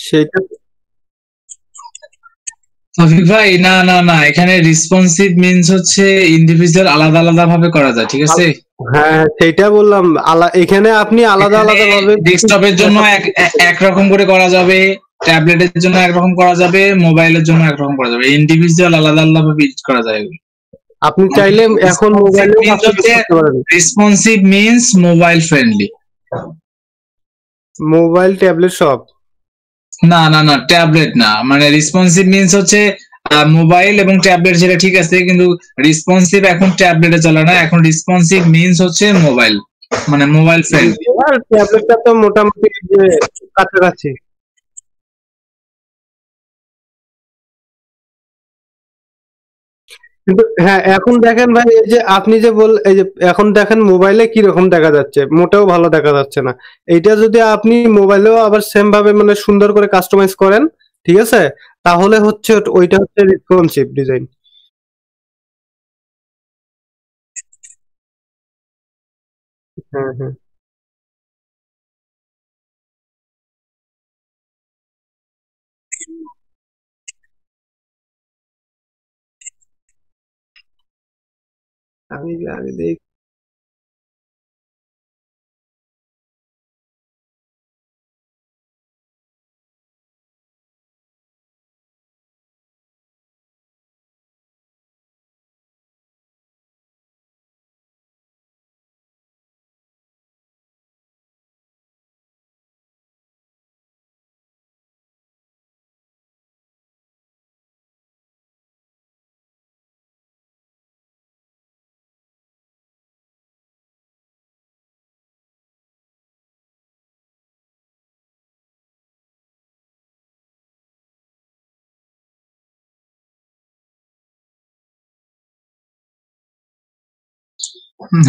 সেটা। তৌফিক ভাই, না না না, এখানে রেসপন্সিভ মিন্স হচ্ছে ইন্ডিভিজুয়াল আলাদা আলাদা ভাবে করা যায়, ঠিক আছে? হ্যাঁ, হ্যাঁ, সেইটা বললাম। এখানে আপনি আলাদা এখানে আলাদা ভাবে ডেস্কটপের জন্য একরকম করে করা যাবে, ট্যাবলেটের জন্য একরকম করা যাবে, মোবাইলের জন্য একরকম করা যাবে, ইন্ডিভিজুয়াল আলাদা আলাদা ভাবে ইউজ করা যায় এগুলো। আপনি চাইলে এখন রেসপন্সিভ মোবাইলেও মিন্স কাস্টমাইজ হচ্ছে করতে পারেন। Mobile friendly. মোবাইল ট্যাবলেট সব। না না না, ট্যাবলেট না, মানে রেসপন্সিভ মিন্স হচ্ছে মোবাইল এবং ট্যাবলেট, সেটা ঠিক আছে, কিন্তু রেসপন্সিভ এখন ট্যাবলেটে চলে না, এখন রেসপন্সিভ মিন্স হচ্ছে মোবাইল, মানে মোবাইল ফ্রেন্ডলি। আর ট্যাবলেটটা তো মোটামুটি যে কাছাকাছি। কিন্তু হ্যাঁ, এখন দেখেন ভাই, এই যে আপনি যে এই যে এখন দেখেন মোবাইলে কি রকম দেখা যাচ্ছে, মোটেও ভালো দেখা যাচ্ছে না। এইটা যদি আপনি মোবাইলেও আবার সেম ভাবে মানে সুন্দর করে কাস্টমাইজ করেন, ঠিক আছে, তাহলে হচ্ছে ওইটা হচ্ছে রেসপন্সিভ ডিজাইন। হ্যাঁ, হ্যাঁ। আমি আগে দেখি।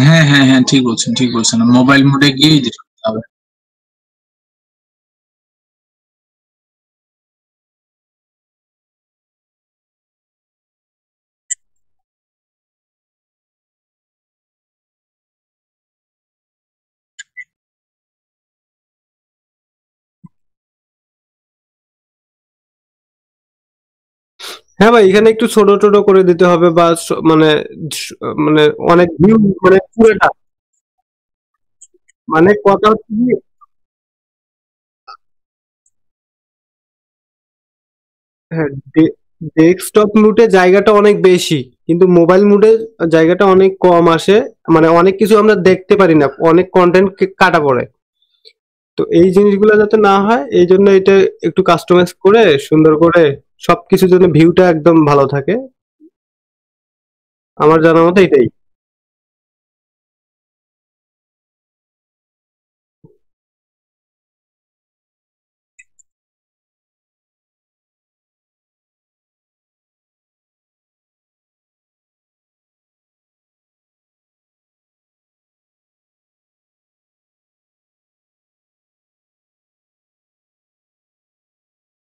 হ্যাঁ হ্যাঁ হ্যাঁ, ঠিক বলছেন, মোবাইল মোডে গিয়ে এডিট করতে হবে। হ্যাঁ ভাই, এখানে একটু ছোট ছোট করে দিতে হবে বা মানে মানে অনেক ভিউ, মানে পুরোটা, মানে কথা হচ্ছে কি, হ্যাঁ, ডেস্কটপ মুডে জায়গাটা অনেক বেশি, কিন্তু মোবাইল মুডে জায়গাটা অনেক কম আসে, মানে অনেক কিছু আমরা দেখতে পারি না, অনেক কন্টেন্ট কাটা পড়ে। তো এই জিনিসগুলো যাতে না হয় এই জন্য এটা একটু কাস্টমাইজ করে সুন্দর করে সবকিছুর জন্য ভিউটা একদম ভালো থাকে, আমার জানার মতো এটাই।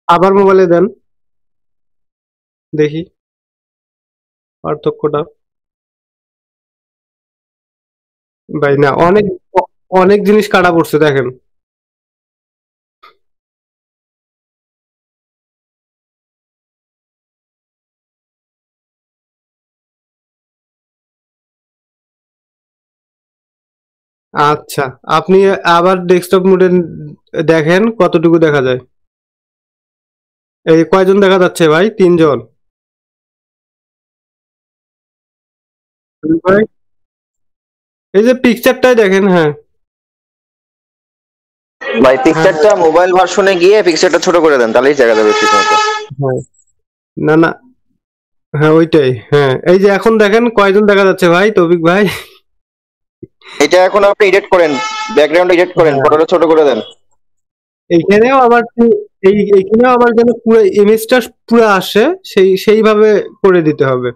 আবার মোবাইলে দেন, দেখি পার্থক্যটা। ভাই না, অনেক অনেক জিনিস কাটা পড়ছে দেখেন। আচ্ছা, আপনি আবার ডেস্কটপ মোডে দেখেন কতটুকু দেখা যায়। এই কয়জন দেখা যাচ্ছে ভাই? 3 জন। ভাই এই যে পিকচারটাই দেখেন, হ্যাঁ। ভাই হ্যাঁ পিকচারটা মোবাইল ভার্সনে গিয়ে পিকচারটা ছোট করে দেন, তাহলেই দেখা যাবে ঠিক মতো। হ্যাঁ, না না, হ্যাঁ ওইটাই, হ্যাঁ এই যে এখন দেখেন কয়জন দেখা যাচ্ছে ভাই, তৌফিক ভাই। এটা এখন আপনি এডিট করেন, ব্যাকগ্রাউন্ড এডিট করেন, হ্যাঁ, ফটোটা ছোট করে দেন। এইখানেও আবার এইখানেও আবার যেন পুরো ইমেজটা পুরো আসে, সেইভাবে করে দিতে হবে।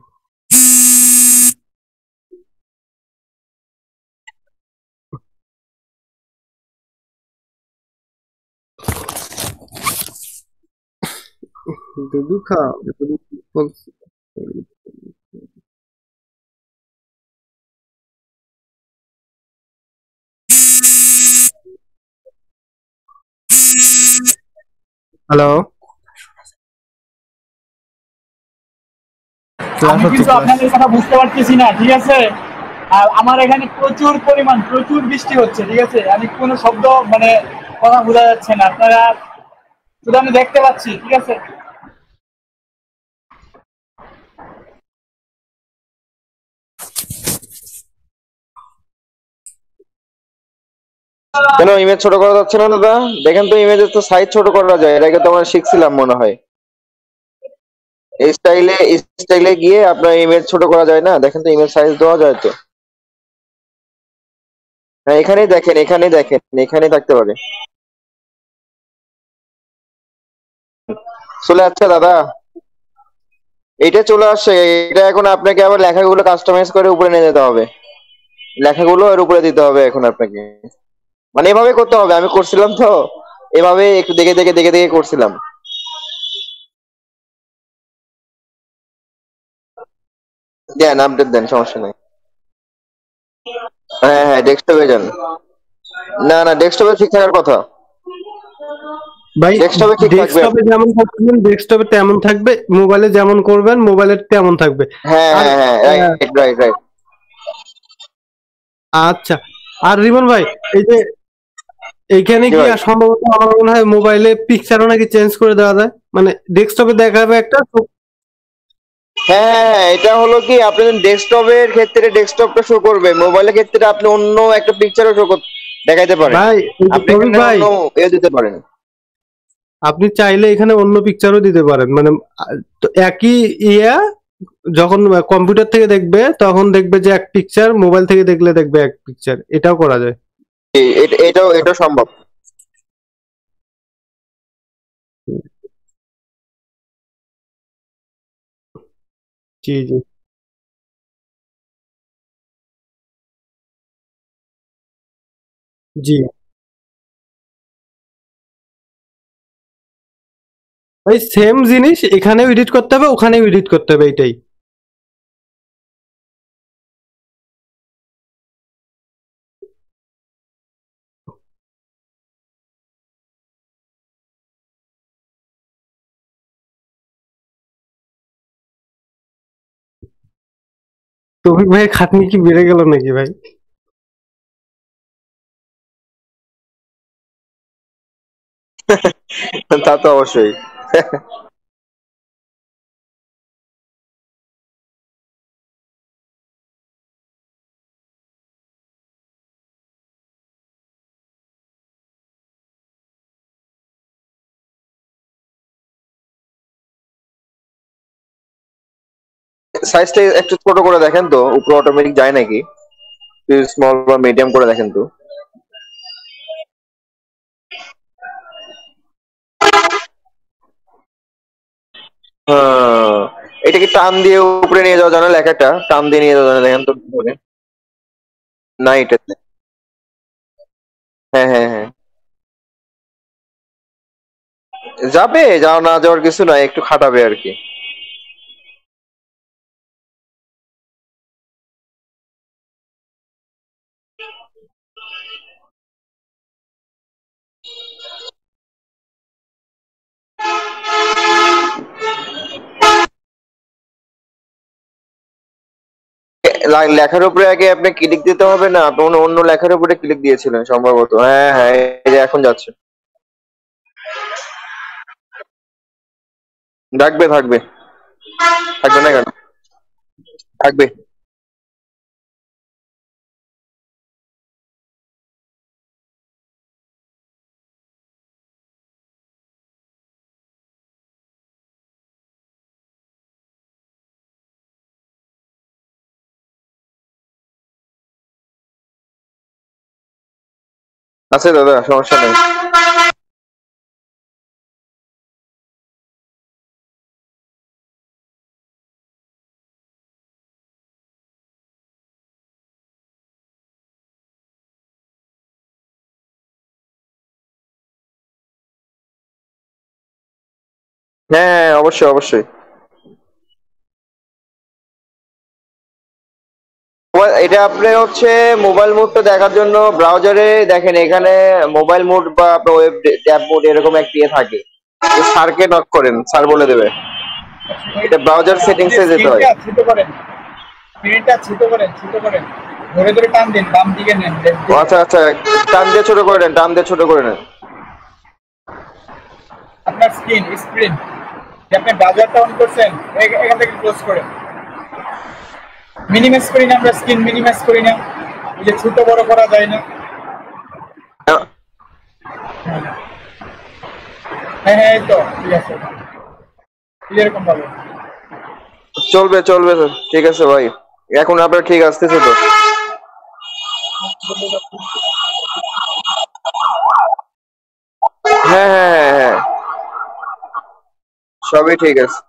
দুধু খাও, হ্যালো, ক্লাস আমি হচ্ছে কিন্তু ক্লাস। আপনাদের কথা বুঝতে পারতেছি না, ঠিক আছে? আর আমার এখানে প্রচুর পরিমাণ প্রচুর বৃষ্টি হচ্ছে, ঠিক আছে? আমি কোনো শব্দ মানে কথা বোঝা যাচ্ছে না, আপনারা শুধু আমি দেখতে পাচ্ছি, ঠিক আছে? কেন ইমেজ ছোট করা যাচ্ছে না দাদা? দেখেন তো, ইমেজের তো সাইজ ছোট করা যায়, এর আগে তো আমরা শিখছিলাম মনে হয়। এই স্টাইলে গিয়ে আপনার ইমেজ ছোট করা যায় না, দেখেন তো ইমেজ সাইজ দেওয়া যায় তো। হ্যাঁ এখানেই দেখেন, এখানেই দেখেন, এখানেই থাকতে পারে। চলে আসছে দাদা, এইটা চলে আসছে। এটা এখন আপনাকে আবার লেখাগুলো কাস্টমাইজ করে উপরে নিয়ে যেতে হবে, লেখাগুলো এর উপরে দিতে হবে এখন আপনাকে। মানে এভাবে করতে হবে, আমি করছিলাম তো, এভাবে একটু দেখে দেখে দেখে দেখে করছিলাম। দেন আপডেট দেন, সমস্যা নেই। হ্যাঁ হ্যাঁ, ডেস্কটপে যান। না না, ডেস্কটপে ঠিক থাকার কথা, ভাই ডেস্কটপে ঠিক থাকবে। ডেস্কটপে যেমন করবেন ডেস্কটপে তেমন থাকবে, মোবাইলে যেমন করবেন মোবাইলে তেমন থাকবে। হ্যাঁ আর হ্যাঁ হ্যাঁ, রাইট রাইট রাইট। আচ্ছা, আর রিমন ভাই, এই যে এইখানে কি কি ভাই? আর সম্ভবত আমার মনে হয় মোবাইলে পিকচারও নাকি চেঞ্জ করে দেওয়া যায়, মানে ডেস্কটপে দেখাবে একটা হ্যাঁ হ্যাঁ হ্যাঁ, এটা হলো কি, আপনি ডেস্কটপের ক্ষেত্রে ডেস্কটপটা শো করবে, মোবাইলের ক্ষেত্রে আপনি অন্য একটা পিকচারও দেখাইতে পারেন। ভাই, এই যে আপনি তৌফিক এখানে ভাই, অন্য দিতে পারেন। আপনি চাইলে এখানে অন্য পিকচারও দিতে পারেন, মানে তো একই ইয়া, যখন কম্পিউটার থেকে দেখবে তখন দেখবে যে এক পিকচার, মোবাইল থেকে দেখলে দেখবে এক পিকচার, এটাও করা যায়। এটাও এটা সম্ভব। জি জি। জি ভাই, সেম জিনিস এখানেও এডিট করতে হবে, ওখানেও এডিট করতে হবে, এইটাই। তৌফিক ভাইয়ের খাটনি কি বেড়ে গেল নাকি ভাই? তা তো অবশ্যই। সাইজটা একটু ছোট করে দেখেন তো, উপরে অটোমেটিক যায় নাকি? স্মল বা মিডিয়াম করে দেখেন তো। হ্যাঁ, এটা কি টান দিয়ে উপরে নিয়ে যাওয়া যায় না? লেখাটা টান দিয়ে নিয়ে যাওয়া যায় না? দেখেন তো উপরে। না এটাতে। হ্যাঁ হ্যাঁ হ্যাঁ, যাবে, যাওয়া না যাওয়ার কিছু নাই, একটু খাটাবে আর কি। লেখার উপরে আগে আপনি ক্লিক দিতে হবে না? আপনি অন্য অন্য লেখার উপরে ক্লিক দিয়েছিলেন সম্ভবত। হ্যাঁ হ্যাঁ, এই যে এখন যাচ্ছে। থাকবে থাকবে, থাকবে না কেন? থাকবে। আছে দাদা, সমস্যা নেই। হ্যাঁ হ্যাঁ, অবশ্যই অবশ্যই। এটা আপনি হচ্ছে মোবাইল মোডটা দেখার জন্য ব্রাউজারে দেখেন, এখানে মোবাইল মোড বা আপনার ওয়েব ট্যাব মোড এরকম একটা ইয়ে থাকে। স্যারকে নক করেন, স্যার বলে দেবে। এটা ব্রাউজার সেটিংস এ যেতে হয়। স্ক্রিনটা ছোট করেন, স্ক্রিনটা ছোট করেন, ছোট করেন, ধরে ধরে টান দিন, বাম দিকে নেন, লেফট ও দিকে। আচ্ছা আচ্ছা, টান দিয়ে ছোট করে নেন, টান দিয়ে ছোট করে নেন। আপনার স্ক্রিন যে আপনি ব্রাউজারটা অন করছেন, এখান থেকে ক্লোজ করেন। মিনিমাইজ করি না আমরা, স্ক্রিন মিনিমাইজ করি না, এই যে ছোট বড় করা যায় না। আহ, হ্যাঁ হ্যাঁ, এই তো ঠিক আছে, এরকম ভাবে। চলবে চলবে স্যার, ঠিক আছে ভাই। এখন আপনার ঠিক আসতেছে তো? হ্যাঁ হ্যাঁ হ্যাঁ হ্যাঁ, সবই ঠিক আছে।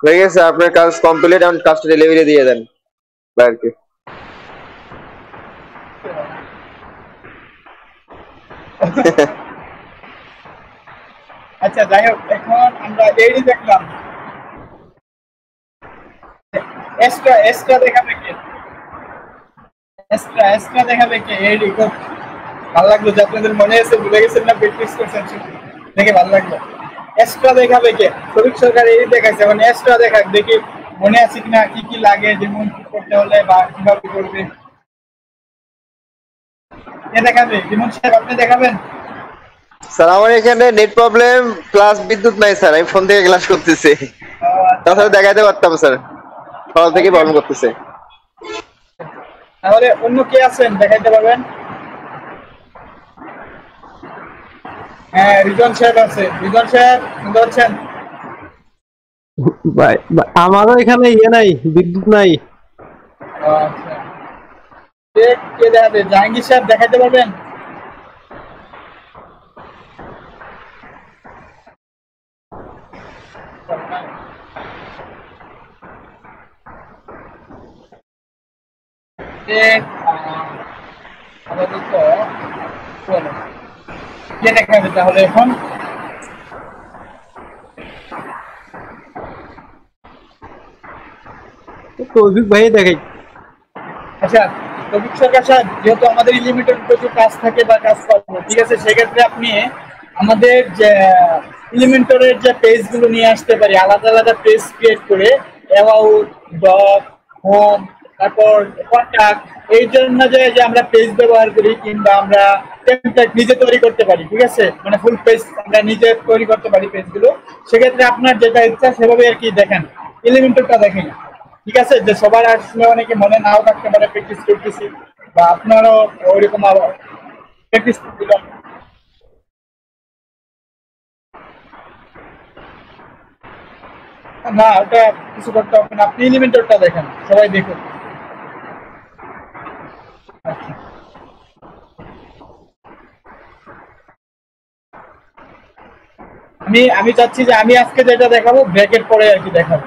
হয়ে গেছে আপনার কাজ কমপ্লিট, এখন কাজটা ডেলিভারি দিয়ে দেন আর কি। আচ্ছা যাই হোক, এখন আমরা এই দেখলাম, এক্সট্রা এক্সট্রা দেখাবে কে? এক্সট্রা এক্সট্রা দেখাবে কে? এই খুব ভালো লাগলো যে আপনাদের মনে আছে, ভুলে গেছেন না, প্র্যাকটিস করছেন, দেখে ভালো লাগলো। এক্সট্রা দেখাবে কে? শরীর সরকার এই দেখাইছে, এখন এক্সট্রা দেখাক, দেখি মনে আছে কিনা, কি কি লাগে, যেমন কি করতে হলে বা কিভাবে করবে, কে দেখাবে? যেমন সাহেব আপনি দেখাবেন? স্যার আমার এখানে নেট প্রবলেম প্লাস বিদ্যুৎ নাই স্যার, আমি ফোন থেকে ক্লাস করতেছি। তাছাড়া দেখাইতে পারতাম স্যার, সকাল থেকে প্রবলেম করতেছে। তাহলে অন্য কে আছেন দেখাইতে পারবেন? হ্যাঁ, রিজন সাহেব আছে। রিজন সাহেব শুনতে পাচ্ছেন? ভাই আমারও এখানে ইয়ে নাই, বিদ্যুৎ নাই। আচ্ছা, কে কে দেখাবে? জাহাঙ্গীর সাহেব দেখাইতে পারবেন? আপাতত চলো কে দেখাবে তাহলে এখন? তৌফিক ভাই দেখাই। আচ্ছা তৌফিক সরকার সাহেব, যেহেতু আমাদের লিমিটেড প্রচুর কাজ থাকে বা কাজ করবো, ঠিক আছে, সেক্ষেত্রে আপনি আমাদের যে এলিমেন্টরের যে পেজ গুলো নিয়ে আসতে পারি, আলাদা আলাদা পেজ ক্রিয়েট করে অ্যাবাউট, ডগ, হোম, তারপর কন্টাক্ট, এই জন্য যে আমরা পেজ ব্যবহার করি, কিংবা আমরা টেমপ্লেট নিজে তৈরি করতে পারি, ঠিক আছে, মানে ফুল পেজ আমরা নিজে তৈরি করতে পারি পেজগুলো। সেক্ষেত্রে আপনার যেটা ইচ্ছা সেভাবে আর কি দেখেন, এলিমেন্টরটা দেখেন, ঠিক আছে, যে সবার আসলে অনেকে মনে নাও থাকতে পারে প্র্যাকটিস করতেছি, বা আপনারও ওইরকম প্র্যাকটিস দিলাম। না ওটা কিছু করতে হবে না, আপনি এলিমেন্টরটা দেখেন, সবাই দেখুন। আমি আমি চাচ্ছি যে আমি আজকে যেটা দেখাবো ব্রেকের পরে আর কি দেখাবো।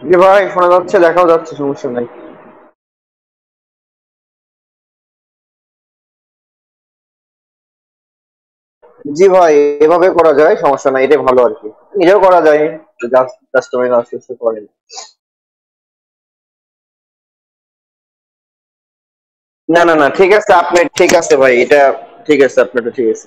জি ভাই শোনা যাচ্ছে, দেখাও যাচ্ছে, সমস্যা নাই। জি ভাই, এভাবে করা যায়, সমস্যা নাই, এটাই ভালো আর কি। নিজেও করা যায়, জাস্ট কাস্টমাইজ আস্তে আস্তে করেন। না না না, ঠিক আছে, আপনি ঠিক আছে ভাই, এটা ঠিক আছে, আপনারটা ঠিক আছে।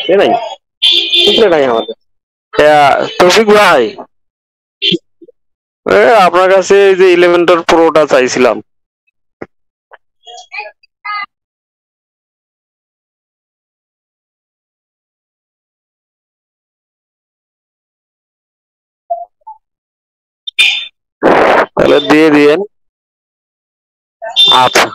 এ নাই, উপরে নাই আমাদের। তৌফিক ভাই, আপনার কাছে এই যে ইলেভেন্টার প্রোটা চাইছিলাম। তাহলে দিয়ে দিয়েন। আচ্ছা।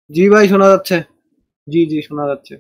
জি ভাই, শোনা যাচ্ছে। জি জি, শোনা যাচ্ছে।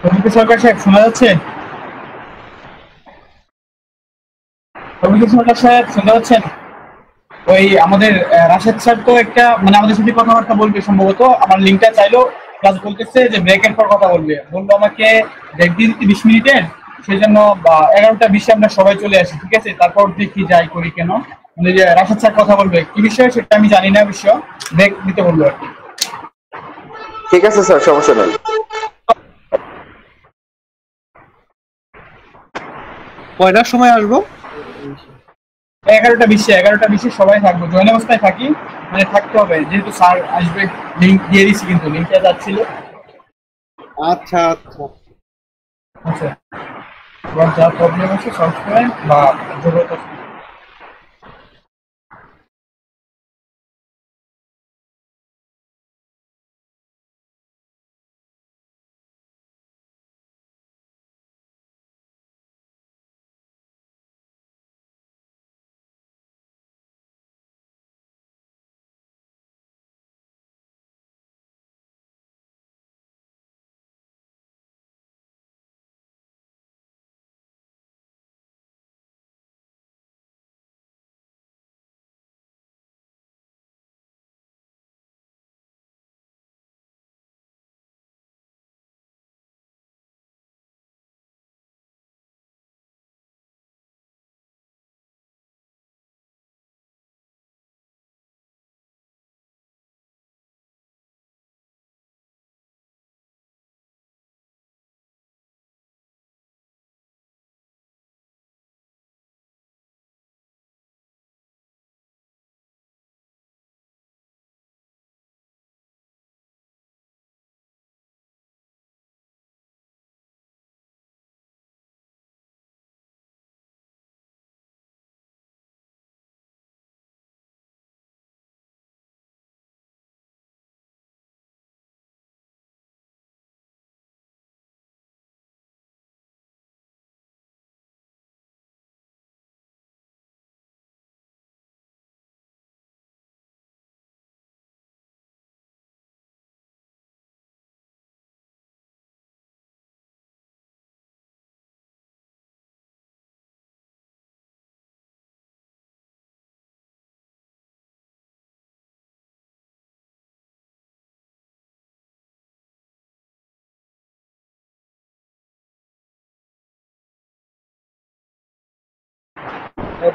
তৌফিকুল সরকার সাহেব শোনা যাচ্ছে? তৌফিকুল সরকার সাহেব শুনতে পাচ্ছেন? ওই আমাদের রাশেদ স্যার তো একটা মানে আমাদের সাথে কথাবার্তা বলবে সম্ভবত, আমার লিঙ্কটা চাইলো, প্লাস বলতেছে যে ব্রেকের পর কথা বলবে, বললো আমাকে ব্রেক দিয়ে দিতে 20 মিনিটের, সেই জন্য 11টা 20-এ আমরা সবাই চলে আসি, ঠিক আছে? তারপর দেখি যাই করি কেন, মানে যে রাশেদ স্যার কথা বলবে কি বিষয়ে সেটা আমি জানি না, বিষয় ব্রেক দিতে বললো আর কি। ঠিক আছে স্যার, সমস্যা নেই। কয়টার সময় আসবো? 11টা 20-এ সবাই থাকবো, জয়েন অবস্থায় থাকি, মানে থাকতে হবে যেহেতু স্যার আসবে। লিঙ্ক দিয়ে দিচ্ছি, কিন্তু লিঙ্কটা যাচ্ছিল। আচ্ছা আচ্ছা। আচ্ছা, এবার যা প্রবলেম আছে সলভ করেন বা জরুরত আছে।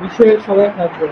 বিষয়ে সবাই থাকবে।